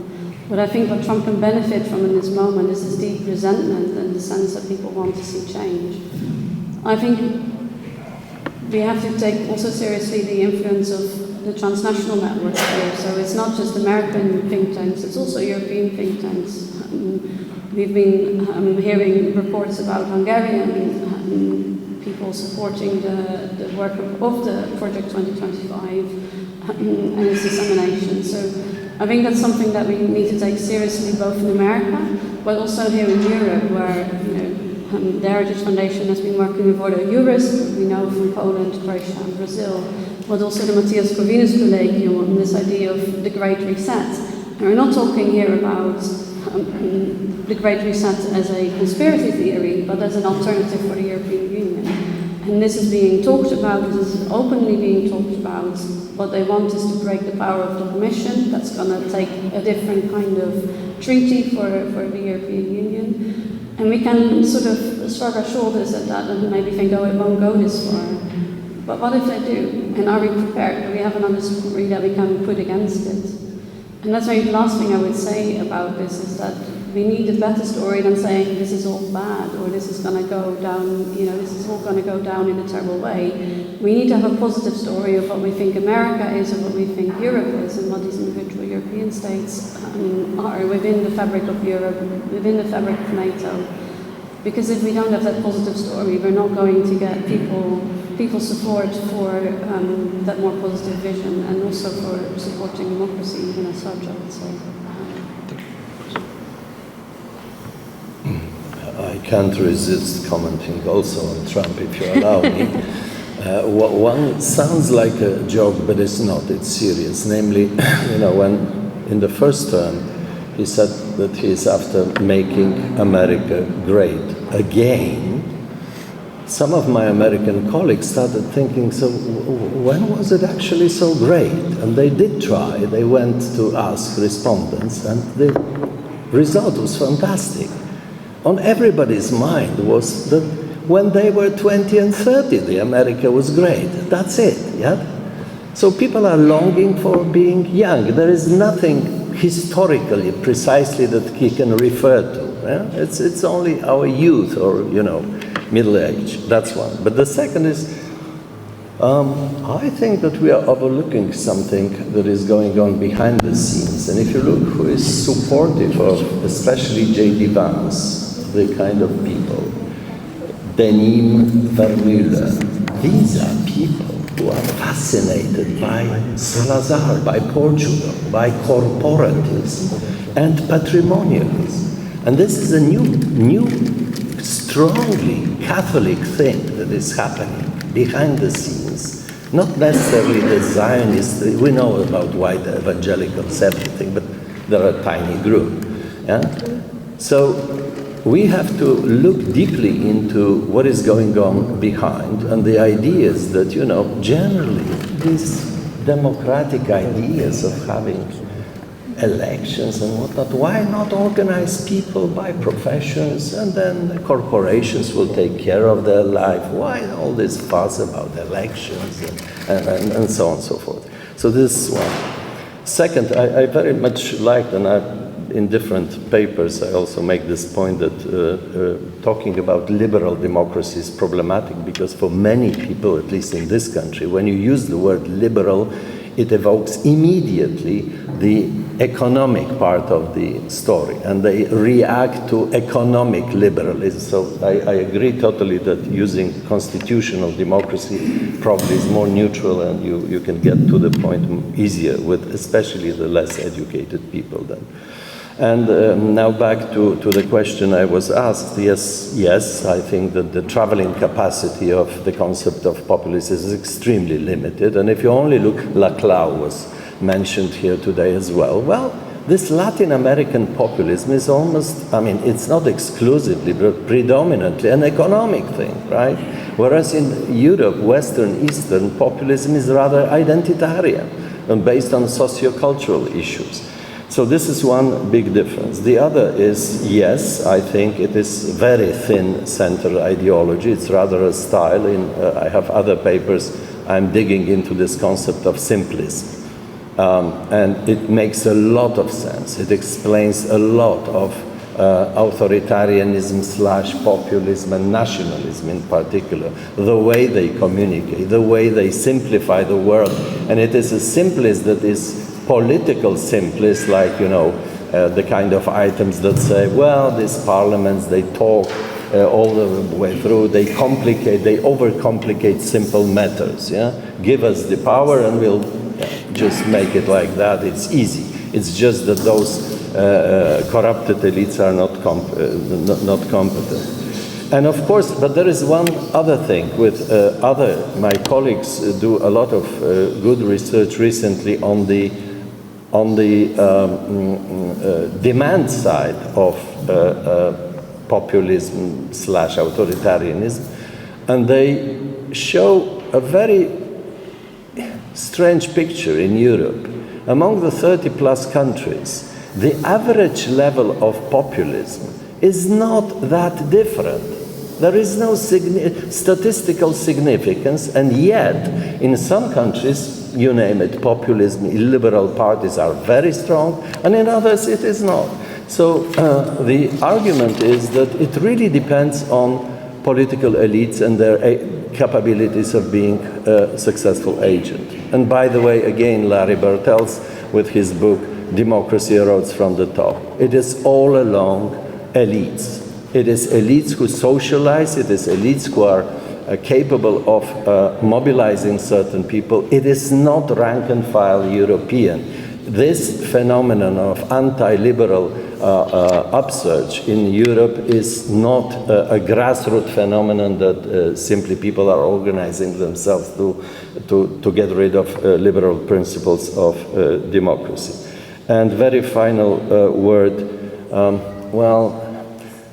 But I think what Trump can benefit from in this moment is this deep resentment and the sense that people want to see change. I think we have to take also seriously the influence of the transnational networks here. So it's not just American think tanks, it's also European think tanks. We've been hearing reports about Hungarian people supporting the work of the Project 2025 and its dissemination. So I think that's something that we need to take seriously both in America, but also here in Europe, where the Heritage Foundation has been working with other jurists, we know from Poland, Croatia and Brazil, but also the Matthias Corvinus Collegium on this idea of the Great Reset. And we're not talking here about the Great Reset as a conspiracy theory, but as an alternative for the European Union. And this is being talked about, this is openly being talked about. What they want is to break the power of the Commission. That's going to take a different kind of treaty for the European Union. And we can sort of shrug our shoulders at that and maybe think, oh, it won't go this far. But what if they do? And are we prepared? Do we have another story that we can put against it? And that's maybe the last thing I would say about this is that we need a better story than saying this is all bad or this is going to go down, this is all going to go down in a terrible way. We need to have a positive story of what we think America is and what we think Europe is and what these individual European states are within the fabric of Europe, within the fabric of NATO. Because if we don't have that positive story, we're not going to get people support for that more positive vision and also for supporting democracy even as such, I would say. I can't resist commenting also on Trump, if you allow me. One sounds like a joke, but it's not, it's serious. Namely, when in the first term, he said that he's after making America great again. Some of my American colleagues started thinking, so when was it actually so great? And they did try. They went to ask respondents, and the result was fantastic. On everybody's mind was that when they were 20 and 30, the America was great. That's it, yeah? So people are longing for being young. There is nothing historically precisely that he can refer to. Yeah? It's only our youth or, middle age. That's one. But the second is, I think that we are overlooking something that is going on behind the scenes. And if you look who is supportive of, especially J.D. Vance, the kind of people, Benim Vermeulen, these are people who are fascinated by Salazar, by Portugal, by corporatism and patrimonialism. And this is a new, strongly Catholic thing that is happening behind the scenes. Not necessarily the Zionists, we know about white evangelicals, everything, but they're a tiny group. Yeah? So we have to look deeply into what is going on behind, and the idea is that, generally these democratic ideas of having elections and whatnot, why not organize people by professions and then the corporations will take care of their life? Why all this fuss about elections and so on and so forth? So this is one. Second, I very much liked, and in different papers I also make this point that talking about liberal democracy is problematic because for many people, at least in this country, when you use the word liberal, it evokes immediately the economic part of the story, and they react to economic liberalism. So I agree totally that using constitutional democracy probably is more neutral, and you can get to the point easier with especially the less educated people then. And now back to the question I was asked. Yes, I think that the traveling capacity of the concept of populism is extremely limited. And if you only look, Laclau was mentioned here today as well. Well, this Latin American populism is almost, it's not exclusively, but predominantly an economic thing, right? Whereas in Europe, Western, Eastern, populism is rather identitarian and based on sociocultural issues. So this is one big difference. The other is, yes, I think it is very thin center ideology. It's rather a style. I have other papers, I'm digging into this concept of simplism. And it makes a lot of sense. It explains a lot of authoritarianism / populism and nationalism in particular, the way they communicate, the way they simplify the world. And it is a simplist that is political simplist, like, the kind of items that say, well, these parliaments, they talk all the way through, they overcomplicate simple matters, yeah? Give us the power and we'll just make it like that, it's easy. It's just that those corrupted elites are not competent. And of course, but there is one other thing with my colleagues do a lot of good research recently on the demand side of populism / authoritarianism, and they show a very strange picture in Europe. Among the 30+ countries, the average level of populism is not that different. There is no statistical significance, and yet, in some countries, you name it, populism, illiberal parties are very strong, and in others it is not. So the argument is that it really depends on political elites and their capabilities of being a successful agent. And by the way, again, Larry Bartels, with his book, Democracy Erodes from the Top. It is all along elites. It is elites who socialize, it is elites who are capable of mobilizing certain people. It is not rank and file European. This phenomenon of anti-liberal upsurge in Europe is not a grassroots phenomenon that simply people are organizing themselves to get rid of liberal principles of democracy. And very final word, well,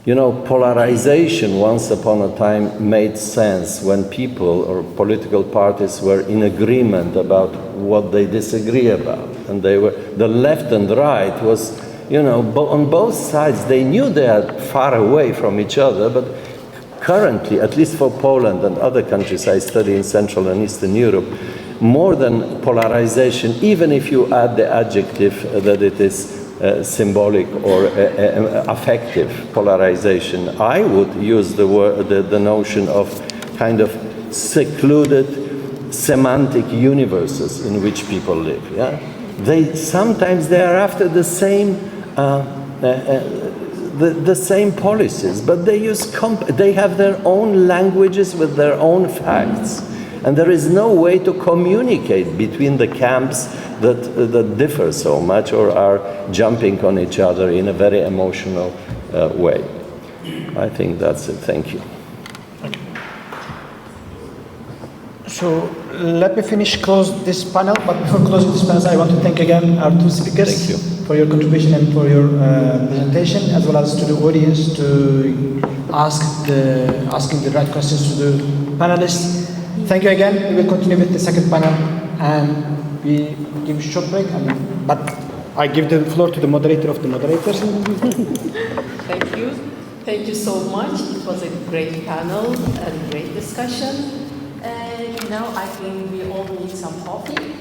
you know, polarization once upon a time made sense when people or political parties were in agreement about what they disagree about. And they were, the left and right was, you know, on both sides, they knew they are far away from each other, but currently, at least for Poland and other countries I study in Central and Eastern Europe, more than polarization, even if you add the adjective that it is symbolic or affective polarization, I would use the word, the notion of kind of secluded semantic universes in which people live. Yeah, sometimes they are after the same the same policies, but they use they have their own languages with their own facts. And there is no way to communicate between the camps that differ so much or are jumping on each other in a very emotional way. I think that's it. Thank you. Okay. So let me close this panel. But before closing this panel, I want to thank again our two speakers for your contribution and for your presentation, as well as to the audience to asking the right questions to the panelists. Thank you again. We will continue with the second panel, and we give a short break. But I give the floor to the moderator of the moderators. Thank you. Thank you so much. It was a great panel and great discussion. And now I think we all need some coffee.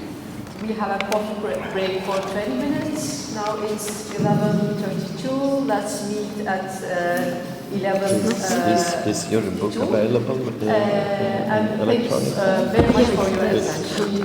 We have a coffee break for 20 minutes. Now it's 11:32. Let's meet at 11. Is your book available and thanks very much for your attention.